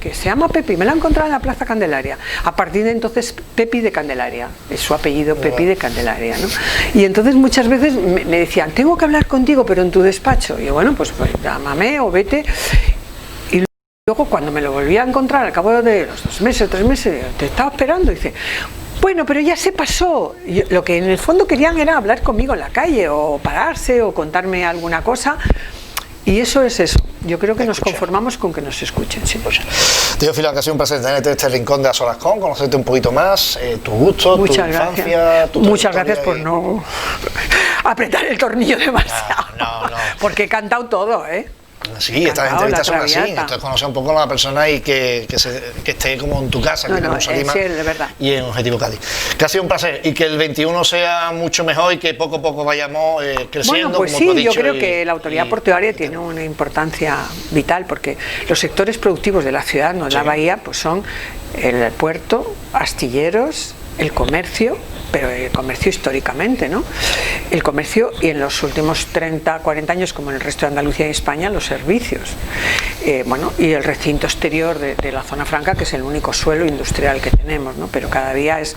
Speaker 3: que se llama Pepi, me la he encontrado en la Plaza Candelaria. A partir de entonces, Pepi de Candelaria, es su apellido, Pepi de Candelaria, ¿no? Y entonces muchas veces me decían, tengo que hablar contigo, pero en tu despacho. Y yo, bueno, pues llámame o vete. Y luego cuando me lo volví a encontrar al cabo de los 2 meses, 3 meses, te estaba esperando, y dice, bueno, pero ya se pasó. Lo que en el fondo querían era hablar conmigo en la calle, o pararse, o contarme alguna cosa. Y eso es eso. Yo creo que nos conformamos con que nos escuchen. Sí.
Speaker 2: Teófila, que ha sido un placer tenerte en este rincón de A Solas Con, conocerte un poquito más, tu gusto, tu infancia, tu
Speaker 3: Muchas gracias por no apretar el tornillo demasiado.
Speaker 2: No.
Speaker 3: Porque he cantado todo, ¿eh?
Speaker 2: Sí, estas entrevistas son así, esto es conocer un poco a la persona y que esté como en tu casa, que tenemos Lima,
Speaker 3: sí, de verdad.
Speaker 2: Y en Objetivo Cádiz. Que ha sido un placer y que el 21 sea mucho mejor y que poco a poco vayamos creciendo.
Speaker 3: Bueno, pues
Speaker 2: como tú has
Speaker 3: sí, yo
Speaker 2: dicho,
Speaker 3: creo que la autoridad portuaria tiene una importancia vital, porque los sectores productivos de la ciudad, no la bahía, pues son el puerto, astilleros, el comercio, pero el comercio históricamente, ¿no? El comercio, y en los últimos 30, 40 años, como en el resto de Andalucía y España, los servicios. Bueno, y el recinto exterior de la zona franca, que es el único suelo industrial que tenemos, ¿no? Pero cada día es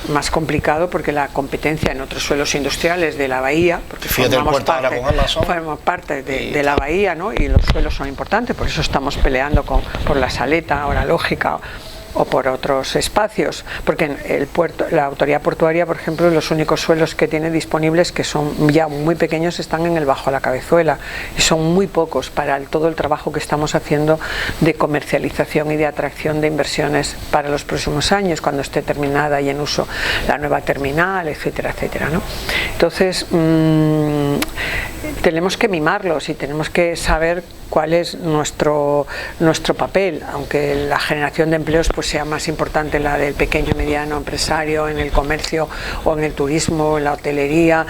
Speaker 3: más complicado, porque la competencia en otros suelos industriales de la bahía, porque formamos parte de la bahía, ¿no? Y los suelos son importantes, por eso estamos peleando por la Saleta, ahora lógica, o por otros espacios, porque en el puerto, la autoridad portuaria, por ejemplo, los únicos suelos que tiene disponibles, que son ya muy pequeños, están en el Bajo a la Cabezuela, y son muy pocos para todo el trabajo que estamos haciendo de comercialización y de atracción de inversiones para los próximos años, cuando esté terminada y en uso la nueva terminal, etcétera, etcétera, ¿no? Entonces tenemos que mimarlos y tenemos que saber cuál es nuestro papel, aunque la generación de empleos pues sea más importante la del pequeño y mediano empresario, en el comercio o en el turismo, en la hotelería,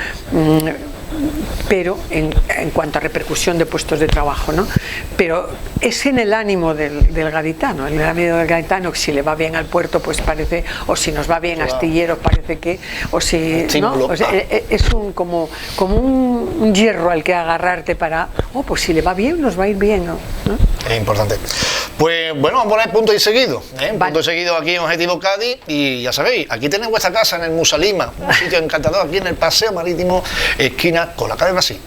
Speaker 3: pero en cuanto a repercusión de puestos de trabajo, ¿no? Pero es en el ánimo del gaditano, en el ánimo del gaditano, que si le va bien al puerto, pues parece, o si nos va bien a astilleros, parece que, o si, ¿no? O sea, es como un hierro al que agarrarte para, pues si le va bien, nos va a ir bien, ¿no?
Speaker 2: Es importante. Pues bueno, vamos a poner punto y seguido, punto y seguido aquí en Objetivo Cádiz, y ya sabéis, aquí tenéis vuestra casa en el Musalima, un sitio encantador aquí en el Paseo Marítimo, esquina con la calle Brasil.